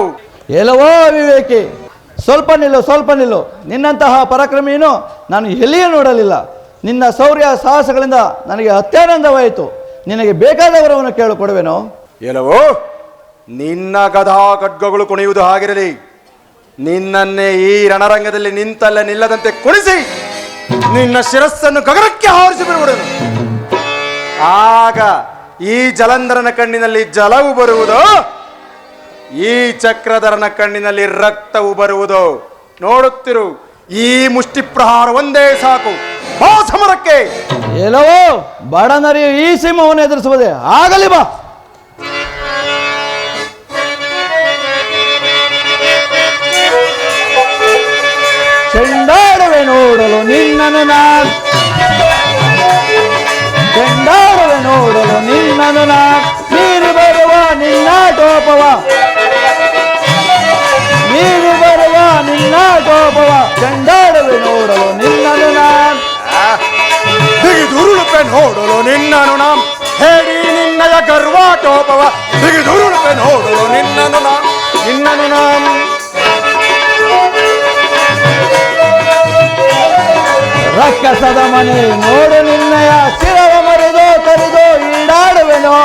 ಎಲ್ಲವೋ ವಿವೇಕಿ, ಸ್ವಲ್ಪ ನಿಲ್ಲು. ನಿನ್ನಂತಹ ಪರಾಕ್ರಮಿಯನ್ನು ನಾನು ಎಲ್ಲಿಯೂ ನೋಡಲಿಲ್ಲ. ನಿನ್ನ ಶೌರ್ಯ ಸಾಹಸಗಳಿಂದ ನನಗೆ ಅತ್ಯಾನಂದವಾಯಿತು. ನಿನಗೆ ಬೇಕಾದವರವನ್ನು ಕೇಳಿಕೊಡುವೆನೋ. ಎಲ್ಲವೋ ನಿನ್ನ ಗದಾ ಖಡ್ಗಗಳು ಕುಣಿಯುವುದು ಹಾಗಿರಲಿ, ನಿನ್ನನ್ನೇ ಈ ರಣರಂಗದಲ್ಲಿ ನಿಂತಲ್ಲ ನಿಲ್ಲದಂತೆ ಕುಣಿಸಿ ನಿನ್ನ ಶಿರಸ್ಸನ್ನು ಗಗನಕ್ಕೆ ಹಾರಿಸಿ ಬಿಡುವುದನು. ಆಗ ಈ ಜಲಂಧರನ ಕಣ್ಣಿನಲ್ಲಿ ಜಲವು ಬರುವುದು, ಈ ಚಕ್ರಧರನ ಕಣ್ಣಿನಲ್ಲಿ ರಕ್ತವು ಬರುವುದು. ನೋಡುತ್ತಿರು, ಈ ಮುಷ್ಟಿ ಪ್ರಹಾರ ಒಂದೇ ಸಾಕು ಬಾ ಸಮರಕ್ಕೆ. ಎಲ್ಲವೋ ಬಡನರಿಯು ಈ ಸಿಂಹವನ್ನು ಎದುರಿಸುವುದೇ ಆಗಲಿ, ಬಾ. ಚೆಂಡಾಡುವೆ ನೋಡಲು ನಿನ್ನನು ನಾನು, ಚೆಂಡಾಡುವೆ ನೋಡಲು ನಿನ್ನನು ನಾನು, ನೀರು ಬರುವ ನಿನ್ನಾಟೋಪವ, ನೀರು ಬರುವ ನಿನ್ನಾಟೋಪವ, ಚೆಂಡಾಡುವೆ ನೋಡಲು ನಿನ್ನನು ನಾನು, ಬಿಗಿದುರುಳುಪೆ ನೋಡಲು ನಿನ್ನನು ನಾಂ, ಹೇಳಿ ನಿನ್ನಯ ಗರ್ವಾಟೋಪವ, ಬಿಗಿದುರುಳುಪೆ ನೋಡಲು ನಿನ್ನನು ನಾಂ, ನಿನ್ನನು ನಾಂ. ರಕ್ಕಸದ ಮನೆ ನೋಡು ನಿನ್ನಯ ಶಿರವ ಮರಿದು ತರಿದು ಈಡಾಡುವೆನೋ,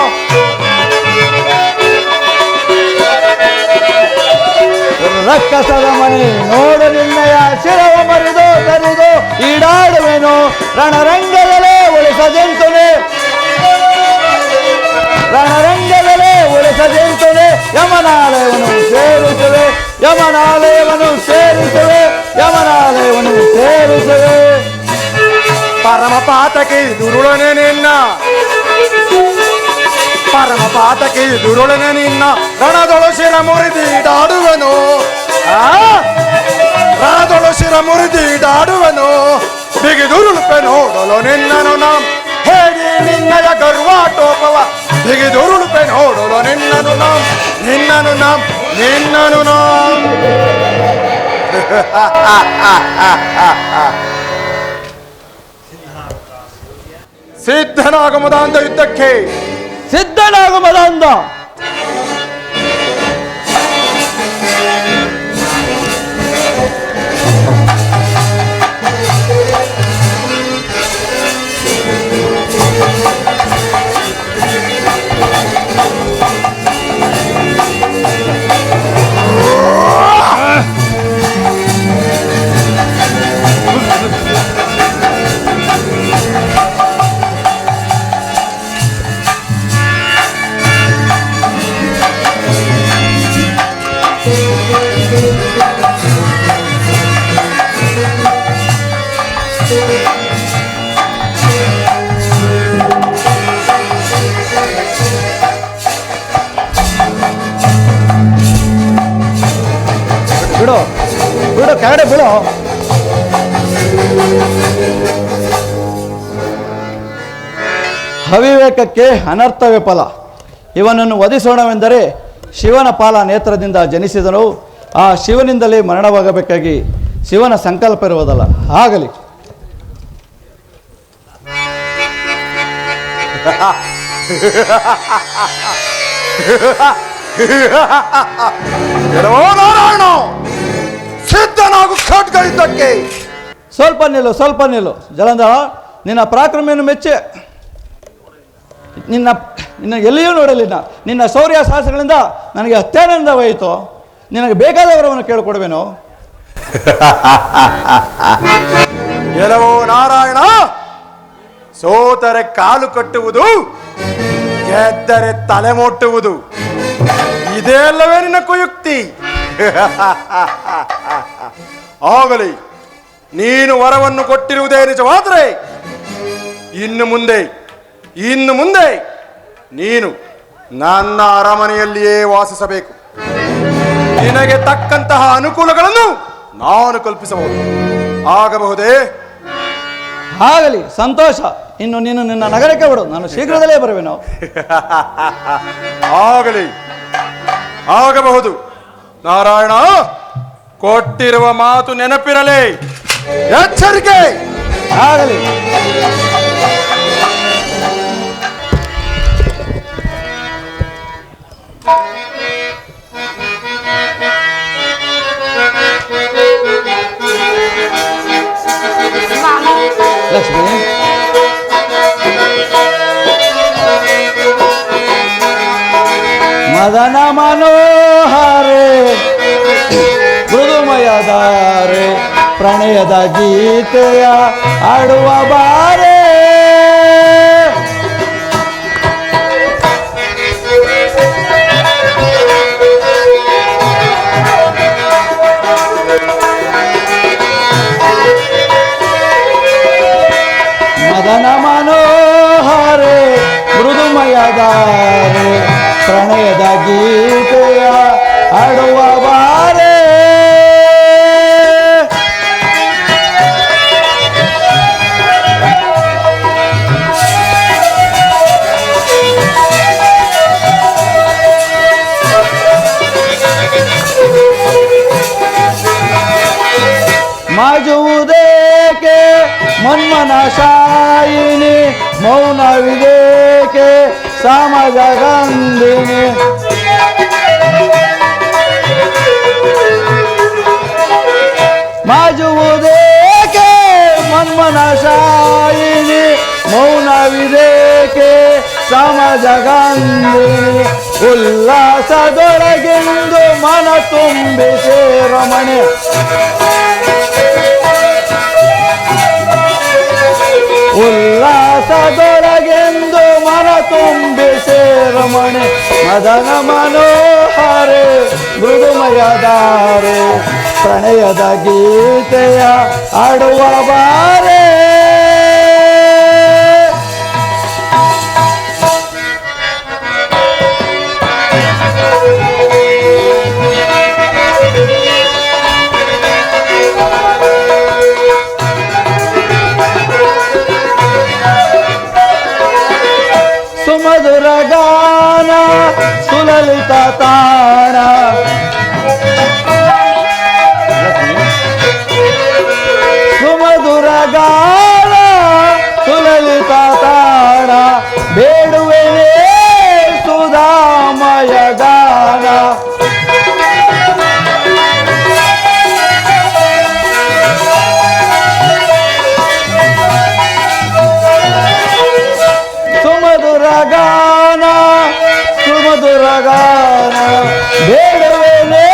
ರಕ್ಕಸದ ಮನೆ ನೋಡು ನಿನ್ನಯ ಶಿರವ ಮರಿದು ತರಿದು ಈಡಾಡುವೆನೋ. ರಣರಂಗದಲ್ಲೇ ಉಳಿಸದೆಂತುನೆ, ರಣರಂಗದಲ್ಲೇ ಉಳಿಸದೆಂತುನೆ, ಯಮನಾಲಯವನ್ನು ಸೇರಿಸುವೆ, ಯಮನಾಲಯವನ್ನು ಸೇರಿಸುವೆ, ಯಮನಾಲಯವನ್ನು ಸೇರಿಸುವೆ. ಪರಮ ಪಾತಕಿ ದುರುಳನೆ ನಿನ್ನ, ಪರಮ ಪಾತಕಿ ದುರುಳನೆ ನಿನ್ನ, ರಣದೊಳು ಶಿರ ಮುರಿದೀಡಾಡುವನು, ರಣದೊಳು ಶಿರ ಮುರಿದೀಡಾಡುವನು, ಬಿಗಿದುರುಳುಪೆ ನೋಡಲು ನಿನ್ನನು ನಾಂ, ಹೇಳಿ ನಿನ್ನಯ ಗರ್ವಾಟೋಪವ, ಬಿಗಿದುರುಳುಪೆ ನೋಡಲು ನಿನ್ನನು ನಾಂ, ನಿನ್ನನು ನಾಂ, ನಿನ್ನನು ನಾಂ. ಸಿದ್ಧನಾಗಮದ ಅಂದ ಯುದ್ಧಕ್ಕೆ, ಸಿದ್ಧನಾಗಮದ ಅಂದ. ಬಿಡು ಬಿಡು, ಕೆಳಗಡೆ ಬಿಡು. ಅವಿವೇಕಕ್ಕೆ ಅನರ್ಥವೇ ಫಲ. ಇವನನ್ನು ವಧಿಸೋಣವೆಂದರೆ ಶಿವನ ಪಾಲ ನೇತ್ರದಿಂದ ಜನಿಸಿದನು. ಆ ಶಿವನಿಂದಲೇ ಮರಣವಾಗಬೇಕಾಗಿ ಶಿವನ ಸಂಕಲ್ಪ ಇರುವುದಲ್ಲ. ಆಗಲಿ. ನಾರಾಯಣ, ಸಿದ್ಧನಾಗು ಖಡ್ಗ ಯುದ್ಧಕ್ಕೆ. ಸ್ವಲ್ಪ ನಿಲ್ಲು ಜಲಂಧರ, ನಿನ್ನ ಪರಾಕ್ರಮೆಯನ್ನು ಮೆಚ್ಚಿ ನಿನ್ನ ನಿನ್ನ ಎಲ್ಲಿಯೂ ನೋಡಲಿಲ್ಲ. ನಿನ್ನ ಶೌರ್ಯ ಸಾಹಸಗಳಿಂದ ನನಗೆ ಅತ್ಯಾನಂದವಾಯಿತು. ನಿನಗೆ ಬೇಕಾದವರವನ್ನು ಕೇಳಿಕೊಡುವೆನು. ಗೆಲುವು ನಾರಾಯಣ. ಸೋತರೆ ಕಾಲು ಕಟ್ಟುವುದು, ಗೆದ್ದರೆ ತಲೆ ಮುಟ್ಟುವುದು. ಇದೇ ಅಲ್ಲವೇ ನಿನ್ನ ಕುಯುಕ್ತಿ? ಆಗಲಿ, ನೀನು ವರವನ್ನು ಕೊಟ್ಟಿರುವುದೇ ನಿಜವಾದರೆ ಇನ್ನು ಮುಂದೆ ನೀನು ನನ್ನ ಅರಮನೆಯಲ್ಲಿಯೇ ವಾಸಿಸಬೇಕು. ನಿನಗೆ ತಕ್ಕಂತಹ ಅನುಕೂಲಗಳನ್ನು ನಾನು ಕಲ್ಪಿಸಬಹುದು. ಆಗಬಹುದೇ? ಆಗಲಿ, ಸಂತೋಷ. ಇನ್ನು ನೀನು ನಿನ್ನ ನಗರಕ್ಕೆ ಬಿಡು, ನಾನು ಶೀಘ್ರದಲ್ಲೇ ಬರುವೆನು. ಆಗಬಹುದು ನಾರಾಯಣ. ಕೊಟ್ಟಿರುವ ಮಾತು ನೆನಪಿರಲಿ. ಎಚ್ಚರಿಕೆ. ಆಗಲಿ. ಲಕ್ಷ್ಮಿ, ಮದನ ಮನೋಹರೆ ಮೃದುಮಯದಾರೆ ಪ್ರಣಯದ ಗೀತೆಯ ಆಡುವ ಬಾರೆ. ಮದನ ಮನೋಹರೆ ಮೃದುಮಯದಾರೆ ಪ್ರಣಯದ ಗೀತೆಯ ಆಡುವ ಬಾರೆ. ಮಾಜುವುದೇಕೆ ಮನ್ಮನ ಶಾಯಿನಿ, ಮೌನವಿದೇಕೆ ಸಮಾಜ ಗಂಧಿನಿ. ಮಾಜುವುದೇಕೆ ಮನ್ಮನ ಶಾಯಿನಿ, ಮೌನವಿದೇಕೆ ಸಮಾಜ ಗಂಧಿನಿ. ಉಲ್ಲಾಸದೊಳಗೆಂದು ಮನ ತುಂಬಿಸೆ ರಮಣೆ. ಉಲ್ಲಾಸದೊಳಗೆಂದು ಮನ ತುಂಬಿಸೆ ರಮಣೆ. ಮದನ ಮನೋಹರೆ ಮೃದುಮಯದಾರೆ ಪ್ರಣಯದ ಗೀತೆಯ ಆಡುವ ಬಾರೆ. ಸುಮಧುರ ಗಾನ ಸುಲಲಿತ ತಾಣ, ಸುಮಧುರ ಗಾನ ಸುಲಲಿತ ತಾಣ. ಬೇಡುವೆನೇ ಸುಧಾಮಯ ಗಾನ. ಸುಮಧುರ ಗಾನ ಸುಮಧುರ ಗಾನ ಬೇಡುವೆನೇ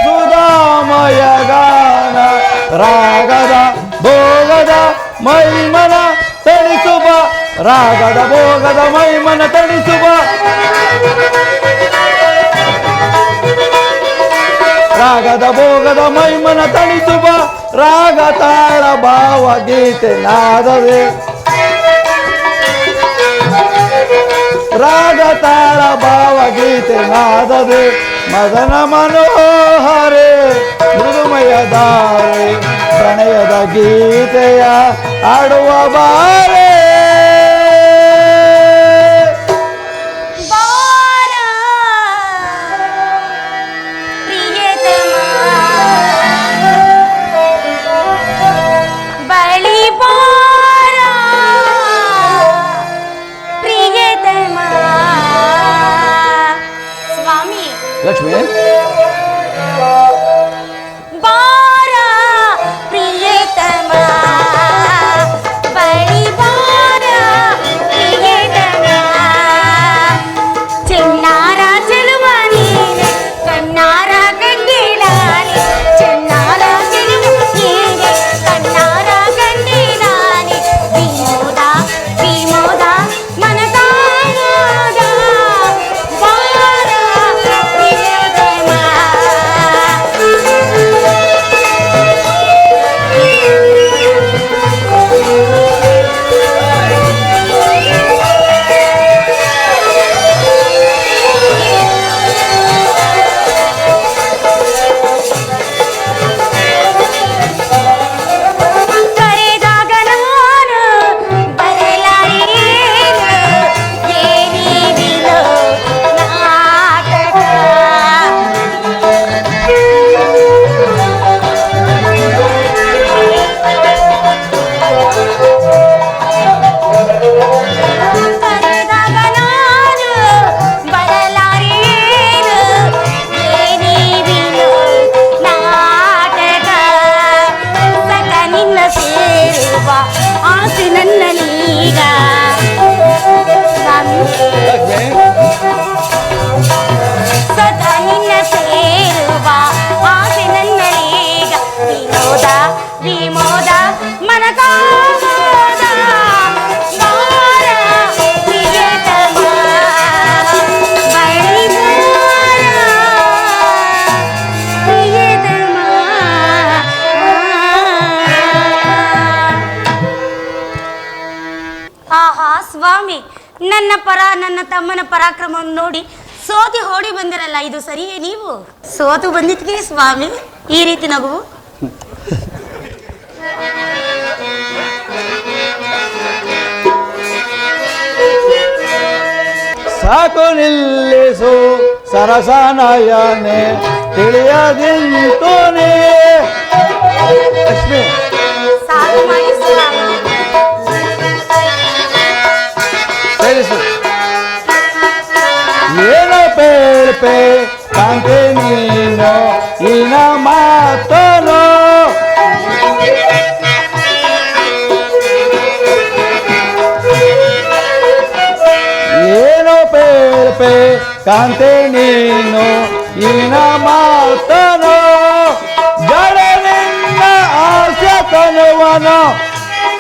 ಸುಧಾಮಯ ಗಾನ. ರಾಗದ ಭೋಗದ ಮೈಮನ ತಣಿಸುವ, ರಾಗದ ಭೋಗದ ಮೈಮನ ತಣಿಸುವ. ರಾಗದ ಭೋಗದ ಮೈಮನ ತಣಿಸುವ. ರಾಗ ತಾಳ ಭಾವ ಗೀತೆ ನಾದವೇ. ರಾಗ ತಾಳ ಭಾವ ಗೀತೆ ನಾದವೇ. ಮದನ ಮನೋಹರೆ ಮೃದುಮಯದಾರೆ ಪ್ರಣಯದ ಗೀತೆಯ ಆಡುವ ಬಾರೆ. ಲಕ್ಷ್ಮಿ, ಬಾರ ಪ್ರಿಯತಮ ಬಳಿ ಬಾ. ಸೇರುವ ಆಸೆ ನನ್ನಲ್ಲೀಗ. ಸ್ವಾಮಿ ಸದಾ ನಿನ್ನ ಸೇರುವ ಆಸೆ ನನ್ನಲ್ಲೀಗ. ವಿನೋದ ವಿಮೋದ ಮನಕಾಮೋದ ಬಾರ ಪ್ರಿಯತಮ ಬಳಿ ಬಾರ ಪ್ರಿಯತಮ. ಆಹಾ ಸ್ವಾಮಿ, ನನ್ನ ತಮ್ಮನ ಪರಾಕ್ರಮವನ್ನು ನೋಡಿ ಸೋತಿ ಓಡಿ ಬಂದಿರಲ್ಲ, ಇದು ಸರಿಯೇ? ನೀವು ಸೋತು ಬಂದಿದ್ಕೆ ಸ್ವಾಮಿ ಈ ರೀತಿ ನಗುವು? ಸಾಕು ನಿಲ್ಲಿಸು ಸರಸನಯನೆ ತಿಳಿಯದಿಂತೋನೆ. ಲಕ್ಷ್ಮಿ ಸಾಕು ಮಾಡಿ ಸ್ವಾಮಿ. ಸೇರಿಸು. ಏನೋ ಪೇಳ್ಪೆ ಕಾಂತೆ ನೀನು ಇನ ಮಾತನು. ಏನೋ ಪೇಳ್ಪೆ ಕಾಂತೆ ನೀನು ಇನ ಮಾತನು. ಜಡ ನಿನ್ನ ಆಸೆ ತನುವನು.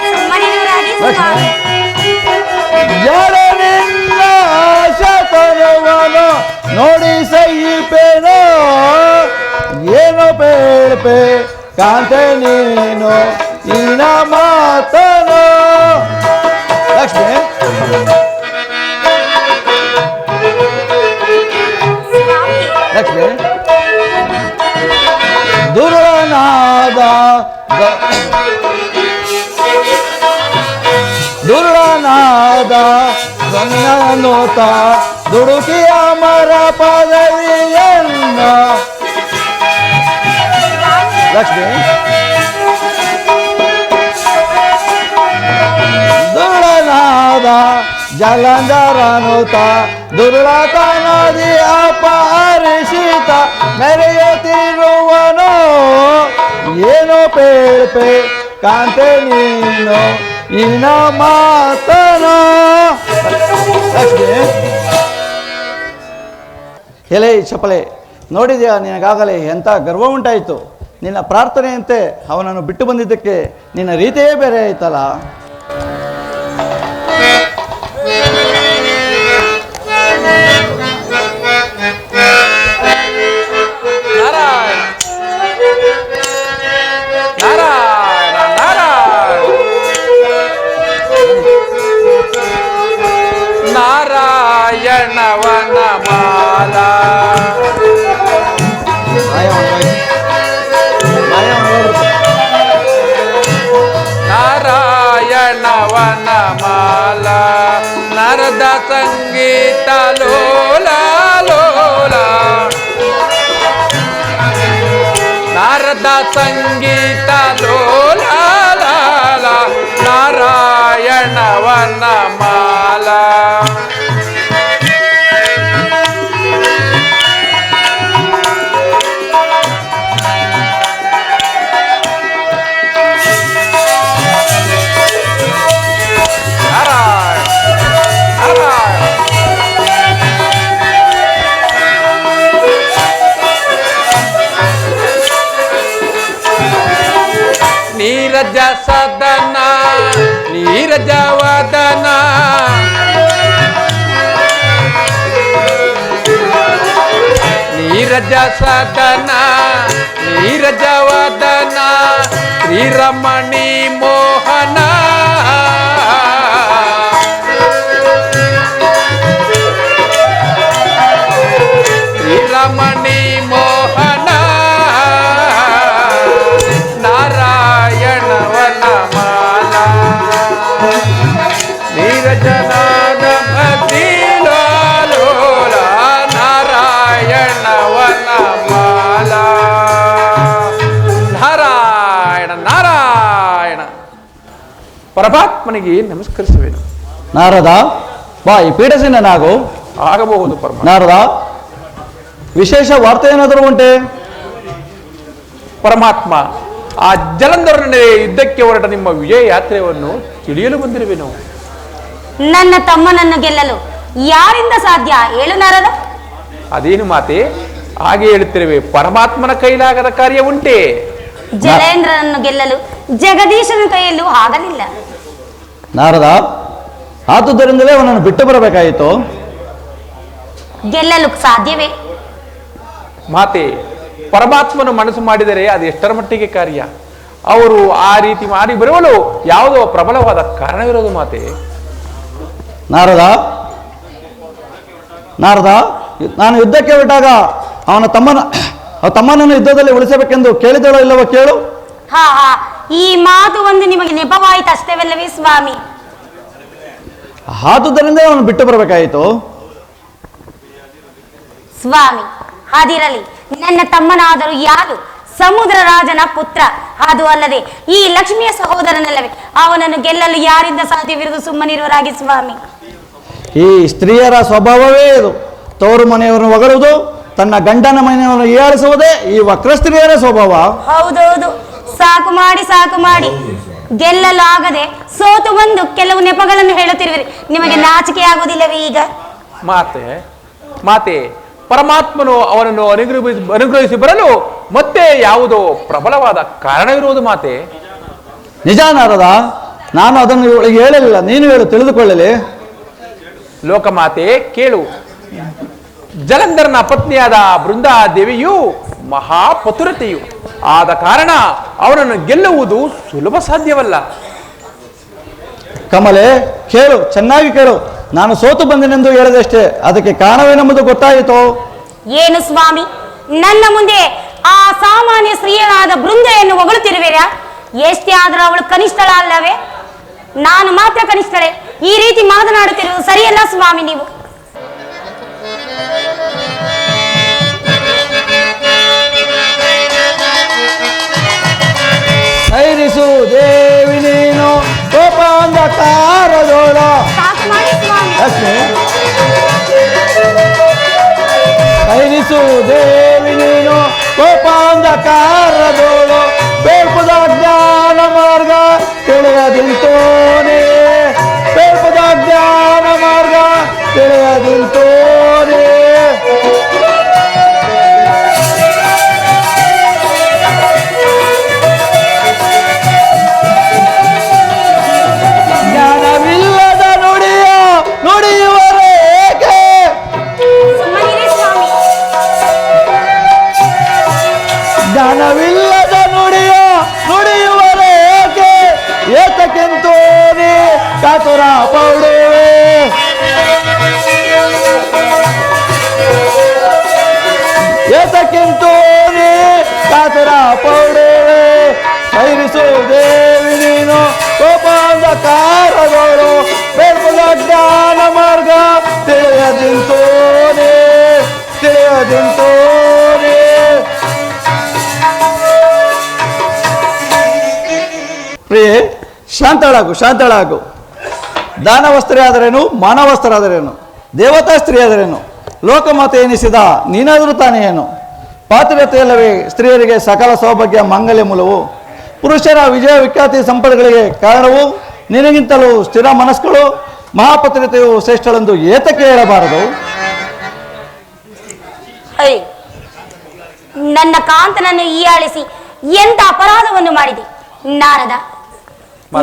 ಸುಮ್ಮನಿರುವರಾಗಿ ಸ್ವಾಮಿ. ಜಡ ನಿನ್ನ ಆಸೆ ತನುವನು ನೋಡಿ ಸಹಿಪೇನೋ. ಏನೋ ಪೇಳ್ಪೆ ಕಾಂತೆ ನೀನು ಇನ ಮಾತನು. ಲಕ್ಷ್ಮಿ ಲಕ್ಷ್ಮಿ ದುರ್ನಾದ ಗಂಗನೋತ ದುಡುಕಿಯ ಮರ ಪದವಿಯನ್ನ. ಲಕ್ಷ್ಮಿ ದುರ್ನಾದ ಜಲಂಧರನುತ ದುರ್ಲತ ನದಿ ಅಪಹರಿಸಿತ ಮೆರೆಯುತ್ತಿರುವನು. ಏನೋ ಪೇಳ್ಪೆ ಕಾಂತೆ ನೀನು ಇನ ಮಾತನು. ಲಕ್ಷ್ಮಿ ಎಲೆ ಚಪಲೆ, ನೋಡಿದ್ಯಾ ನಿನಗಾಗಲೇ ಎಂಥ ಗರ್ವ ಉಂಟಾಯಿತು. ನಿನ್ನ ಪ್ರಾರ್ಥನೆಯಂತೆ ಅವನನ್ನು ಬಿಟ್ಟು ಬಂದಿದ್ದಕ್ಕೆ ನಿನ್ನ ರೀತಿಯೇ ಬೇರೆ ಆಯ್ತಲ್ಲ. ನಾರಾಯಣವನ ಮಾಲಾ ನಾರಾಯಣವನ ಮಾಲಾ ನರದ ಸಂಗೀತ ಲೋಲ ಲೋಲ. ನಾರದ ಸಂಗೀತ ಲೋಲ ಲಾಲ ನಾರಾಯಣವನ ಮಾಲಾ. ನೀರಜ ಸದನ ನೀರಜ ವದನ ನೀರಜ ಸದನ ನೀರಜ ವದನ ಶ್ರೀರಮಣಿ ಮೋಹನ. ಶ್ರೀರಮಣಿ ಮೋಹನ ನಾರಾಯಣವನ ಮಾಲಾ. ನೀರಜನಾದ ಭಕ್ತಿಲೋಲ ನಾರಾಯಣವನ ಮಾಲಾ. ನಾರಾಯಣ ನಾರಾಯಣ. ಪರಮಾತ್ಮನಿಗೆ ನಮಸ್ಕರಿಸುವೆನು. ನಾರದ ಬಾ ಈ ಪೀಠಸಿಂಹನಾಗು. ಆಗಬಹುದು ಪರಮ. ನಾರದ ವಿಶೇಷ ವಾರ್ತೆ ಏನಾದರೂ ಉಂಟೆ? ಪರಮಾತ್ಮ ಆ ಜಲಂಧರನೇ ಯುದ್ಧಕ್ಕೆ ಹೊರಟ ನಿಮ್ಮ ವಿಜಯ ಯಾತ್ರೆಯನ್ನು ತಿಳಿಯಲು ಬಂದಿರುವೆನು. ನನ್ನ ತಮ್ಮನನ್ನು ಗೆಲ್ಲಲು ಯಾರಿಂದ ಸಾಧ್ಯ ಹೇಳು ನಾರದ? ಅದೇನು ಮಾತೆ ಹಾಗೆ ಹೇಳುತ್ತಿರುವೆ? ಪರಮಾತ್ಮನ ಕೈಲಾಗದ ಕಾರ್ಯ ಉಂಟೆ? ಜಲೇಂದ್ರನನ್ನು ಗೆಲ್ಲಲು ಜಗದೀಶನ ಕೈಯಲ್ಲೂ ಆಗಲಿಲ್ಲ. ನಾರದ, ಆದುದರಿಂದಲೇ ಅವನನ್ನು ಬಿಟ್ಟು ಬರಬೇಕಾಯಿತು. ಗೆಲ್ಲಲು ಸಾಧ್ಯವೇ? ಮಾತೆ, ಪರಮಾತ್ಮನು ಮನಸ್ಸು ಮಾಡಿದರೆ ಅದು ಎಷ್ಟರ ಮಟ್ಟಿಗೆ ಕಾರ್ಯ. ಅವರು ಆ ರೀತಿ ಮಾಡಿ ಬರುವಲು ಯಾವುದೋ ಪ್ರಬಲವಾದ ಕಾರಣವಿರೋದು ಮಾತೆ. ನಾರದ, ನಾನು ಯುದ್ಧಕ್ಕೆ ಹೊರಟಾಗ ಅವನ ತಮ್ಮನನ್ನು ಯುದ್ಧದಲ್ಲಿ ಉಳಿಸಬೇಕೆಂದು ಕೇಳಿದಳೋ ಇಲ್ಲವೋ ಕೇಳು. ಹಾ ಹಾ, ಈ ಮಾತು ಒಂದು ನಿಮಗೆ ನೆಪವಾಯಿತು ಅಷ್ಟೇವಲ್ಲವೇ ಸ್ವಾಮಿ? ಆದುದರಿಂದ ಅವನು ಬಿಟ್ಟು ಬರಬೇಕಾಯಿತು. ಸ್ವಾಮಿ, ಅದಿರಲಿ. ನನ್ನ ತಮ್ಮನಾದರೂ ಯಾರು? ಸಮುದ್ರ ರಾಜನ ಪುತ್ರ. ಅದು ಅಲ್ಲದೆ ಈ ಲಕ್ಷ್ಮಿಯ ಸಹೋದರನಲ್ಲವೇ? ಅವನನ್ನು ಗೆಲ್ಲಲು ಯಾರಿಂದ ಸಾಧ್ಯವಿರುವುದು? ಸುಮ್ಮನಿರುವರಾಗಿ ಸ್ವಾಮಿ. ಈ ಸ್ತ್ರೀಯರ ಸ್ವಭಾವವೇ ಇದು. ತವರು ಮನೆಯವರನ್ನು ಹೊಗಳುವುದು, ತನ್ನ ಗಂಡನ ಮನೆಯವರನ್ನು ಹೀಯಾಳಿಸುವುದೇ ಈ ವಕ್ರ ಸ್ತ್ರೀಯರ ಸ್ವಭಾವ. ಹೌದೌದು, ಸಾಕು ಮಾಡಿ ಗೆಲ್ಲಲು ಆಗದೆ ಸೋತು ಬಂದು ಕೆಲವು ನೆಪಗಳನ್ನು ಹೇಳುತ್ತಿರುವಿರಿ. ನಿಮಗೆ ನಾಚಿಕೆ ಆಗುವುದಿಲ್ಲವೇ ಈಗ? ಮಾತೆ, ಪರಮಾತ್ಮನು ಅವನನ್ನು ಅನುಗ್ರಹಿಸಿ ಬರಲು ಮತ್ತೆ ಯಾವುದೋ ಪ್ರಬಲವಾದ ಕಾರಣವಿರುವುದು ಮಾತೆ. ನಿಜ ನಾರದ, ನಾನು ಅದನ್ನು ಇವಳಿಗೆ ಹೇಳಲಿಲ್ಲ, ನೀನು ಹೇಳು, ತಿಳಿದುಕೊಳ್ಳಲಿ. ಲೋಕಮಾತೆ ಕೇಳು. ಜಲಂಧರನ ಪತ್ನಿಯಾದ ಬೃಂದಾದೇವಿಯು ಮಹಾಪತುರತೆಯು ಆದ ಕಾರಣ ಅವನನ್ನು ಗೆಲ್ಲುವುದು ಸುಲಭ ಸಾಧ್ಯವಲ್ಲ. ಕಮಲೆ, ಕೇಳು, ಚೆನ್ನಾಗಿ ಕೇಳು. ನಾನು ಸೋತು ಬಂದೆನೆಂದು ಹೇಳಿದಷ್ಟೇ, ಅದಕ್ಕೆ ಕಾರಣವೇನೆಂಬುದು ಗೊತ್ತಾಯಿತು. ಏನು ಸ್ವಾಮಿ, ನನ್ನ ಮುಂದೆ ಆ ಸಾಮಾನ್ಯ ಸ್ತ್ರೀಯರಾದ ಬೃಂದೆಯನ್ನು ಹೊಗಳುತ್ತಿರುವಿರಾ? ಎಷ್ಟೇ ಆದರೂ ಅವಳು ಕನಿಷ್ಠಳ ಅಲ್ಲವೇ? ನಾನು ಮಾತ್ರ ಕನಿಷ್ಠಳೆ. ಈ ರೀತಿ ಮಾತನಾಡುತ್ತಿರುವುದು ಸರಿಯಲ್ಲ ಸ್ವಾಮಿ. ನೀವು ಧೈರ್ಯಿಸು ದೇವಿ ನೀನು ಕೋಪಾಂಧಕಾರದೋಳ. ಸಾಕು ಮಾಡಿ ಸ್ವಾಮಿ. ಧೈರ್ಯಿಸು ದೇವಿ ನೀನು ಕೋಪಾಂಧಕಾರದೋಳು. ಬೇರ್ಪದ ಜ್ಞಾನ ಮಾರ್ಗ ತಿಳಿಯದಿಂತೋನೆ. ಬೇರ್ಪದ ಜ್ಞಾನ ಮಾರ್ಗ ತಿಳಿಯದಿಂತೋನೆ. ಜ್ಞಾನವಿಲ್ಲದ ನುಡಿಯುವರೆ ಏಕೆ? ಸುಮ್ಮನಿರಿ ಸ್ವಾಮಿ. ಜ್ಞಾನವಿಲ್ಲದ ನುಡಿಯುವರೆ ಏಕೆ? ಏತಕ್ಕೆಂತೋನೆ ಕಾತುರ ಪಡುವೆ. ಏತಕ್ಕೆಂತೋನೆ ಕಾತುರ ಪಡುವೆ. ಧೈರ್ಯಿಸು ದೇವಿ ನೀನು ಕೋಪಾಂಧಕಾರಗಳು. ಬೇರ್ಪದ ಜ್ಞಾನ ಮಾರ್ಗ ತಿಳಿಯದಿಂತೋನೆ. ಪ್ರಿಯೆ, ಶಾಂತಳಾಗು. ದಾನವಸ್ತ್ರೀ ಆದರೇನು, ಮಾನವಸ್ತ್ರ ಆದರೇನು, ದೇವತಾ ಸ್ತ್ರೀ ಆದರೇನು, ಲೋಕಮಾತೆ ಎನಿಸಿದ ನೀನಾದರೂ ತಾನೇ ಏನು? ಪಾತ್ರತೆಯಲ್ಲವೇ ಸ್ತ್ರೀಯರಿಗೆ ಸಕಲ ಸೌಭಾಗ್ಯ ಮಾಂಗಲ್ಯ ಮೂಲವು. ಪುರುಷರ ವಿಜಯ ವಿಖ್ಯಾತಿ ಸಂಪದಗಳಿಗೆ ಕಾರಣವು. ನಿನಗಿಂತಲೂ ಸ್ಥಿರ ಮನಸ್ಕಳು ಮಹಾಪತ್ರತೆಯು ಶ್ರೇಷ್ಠಳೆಂದು ಏತಕ್ಕೆ ಹೇಳಬಾರದು? ಅಯ್ಯೋ, ನನ್ನ ಕಾಂತನನ್ನು ಹೀಯಾಳಿಸಿ ಎಂತ ಅಪರಾಧವನ್ನು ಮಾಡಿದೆ ನಾರದ?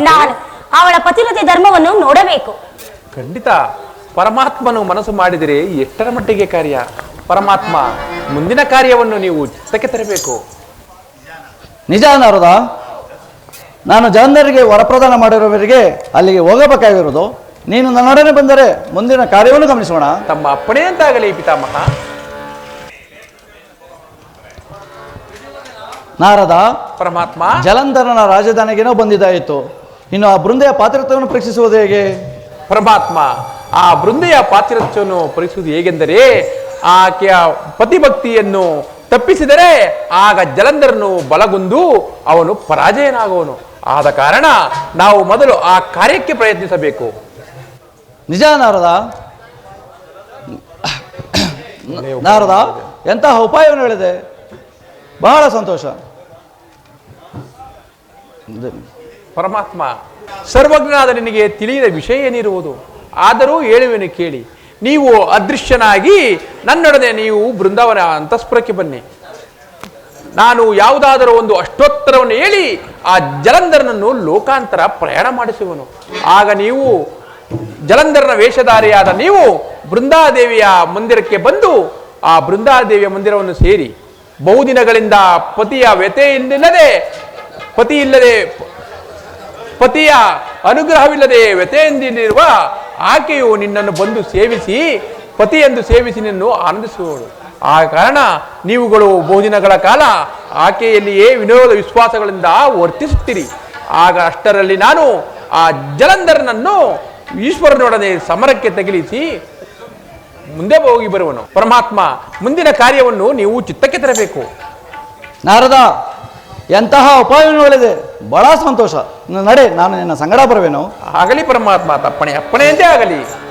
ನಾನು ಅವಳ ಪತಿವ್ರತೆ ಧರ್ಮವನ್ನು ನೋಡಬೇಕು. ಖಂಡಿತ ಪರಮಾತ್ಮನು ಮನಸ್ಸು ಮಾಡಿದರೆ ಎಷ್ಟರ ಮಟ್ಟಿಗೆ ಕಾರ್ಯ. ಪರಮಾತ್ಮ ಮುಂದಿನ ಕಾರ್ಯವನ್ನು ನೀವು ಚಿತ್ತಕ್ಕೆ ತರಬೇಕು. ನಿಜ ನಾರದ, ನಾನು ಜಲಂಧರಿಗೆ ವರಪ್ರದಾನ ಮಾಡಿರುವವರಿಗೆ ಅಲ್ಲಿಗೆ ಹೋಗಬೇಕಾಗಿರುವುದು. ನೀನು ನನ್ನೊಡನೆ ಬಂದರೆ ಮುಂದಿನ ಕಾರ್ಯವನ್ನು ಗಮನಿಸೋಣ. ತಮ್ಮ ಅಪ್ಪಣೆ ಅಂತಾಗಲಿ ಪಿತಾಮಹ. ನಾರದ, ಪರಮಾತ್ಮ, ಜಲಂಧರನ ರಾಜಧಾನಿಗೇನೋ ಬಂದಿದ್ದಾಯಿತು. ಇನ್ನು ಆ ಬೃಂದೆಯ ಪಾತ್ರತ್ವವನ್ನು ಪರೀಕ್ಷಿಸುವುದು ಹೇಗೆ? ಪರಮಾತ್ಮ, ಆ ಬೃಂದೆಯ ಪಾತಿರತ್ವವನ್ನು ಪರೀಕ್ಷಿಸುವುದು ಹೇಗೆಂದರೆ, ಆಕೆಯ ಪತಿಭಕ್ತಿಯನ್ನು ತಪ್ಪಿಸಿದರೆ ಆಗ ಜಲಂಧರನು ಬಲಗುಂದು ಅವನು ಪರಾಜಯನಾಗುವನು. ಆದ ಕಾರಣ ನಾವು ಮೊದಲು ಆ ಕಾರ್ಯಕ್ಕೆ ಪ್ರಯತ್ನಿಸಬೇಕು. ನಿಜ ನಾರದ, ಎಂತಹ ಉಪಾಯವನ್ನು ಹೇಳಿದೆ. ಬಹಳ ಸಂತೋಷ. ಪರಮಾತ್ಮ, ಸರ್ವಜ್ಞನಾದ ನಿನಗೆ ತಿಳಿಯದ ವಿಷಯ ಏನಿರುವುದು? ಆದರೂ ಹೇಳುವೆನು ಕೇಳಿ. ನೀವು ಅದೃಶ್ಯನಾಗಿ ನನ್ನೊಡನೆ ನೀವು ಬೃಂದಾವನ ಅಂತಃಪುರಕ್ಕೆ ಬನ್ನಿ. ನಾನು ಯಾವುದಾದರೂ ಒಂದು ಅಷ್ಟೋತ್ತರವನ್ನು ಹೇಳಿ ಆ ಜಲಂಧರನನ್ನು ಲೋಕಾಂತರ ಪ್ರಯಾಣ ಮಾಡಿಸುವನು. ಆಗ ನೀವು ಜಲಂಧರನ ವೇಷಧಾರಿಯಾದ ನೀವು ಬೃಂದಾದೇವಿಯ ಮಂದಿರಕ್ಕೆ ಬಂದು ಆ ಬೃಂದಾದೇವಿಯ ಮಂದಿರವನ್ನು ಸೇರಿ ಬಹುದಿನಗಳಿಂದ ಪತಿಯ ಪತಿಯ ಅನುಗ್ರಹವಿಲ್ಲದೆ ವ್ಯಥೆಯಿಂದಿರುವ ಆಕೆಯು ನಿನ್ನನ್ನು ಬಂದು ಸೇವಿಸಿ ಪತಿಯೆಂದು ಸೇವಿಸಿ ನಿನ್ನನ್ನು ಆನಂದಿಸುವಳು. ಆ ಕಾರಣ ನೀವುಗಳು ಬಹುದಿನಗಳ ಕಾಲ ಆಕೆಯಲ್ಲಿಯೇ ವಿನೋದ ವಿಶ್ವಾಸಗಳಿಂದ ವರ್ತಿಸುತ್ತೀರಿ. ಆಗ ಅಷ್ಟರಲ್ಲಿ ನಾನು ಆ ಜಲಂಧರನನ್ನು ಈಶ್ವರನೊಡನೆ ಸಮರಕ್ಕೆ ತಗಿಲಿಸಿ ಮುಂದೆ ಹೋಗಿ ಬರುವನು. ಪರಮಾತ್ಮ, ಮುಂದಿನ ಕಾರ್ಯವನ್ನು ನೀವು ಚಿತ್ತಕ್ಕೆ ತರಬೇಕು. ನಾರದ, ಎಂತಹ ಉಪಾಯವನ್ನು ಒಳ್ಳೆದೆ, ಬಹಳ ಸಂತೋಷ. ನಡೆ, ನಾನು ನಿನ್ನ ಸಂಗಡ ಬರುವೆನು. ಆಗಲಿ ಪರಮಾತ್ಮ, ಅಪ್ಪಣೆಯಂತೆ ಆಗಲಿ.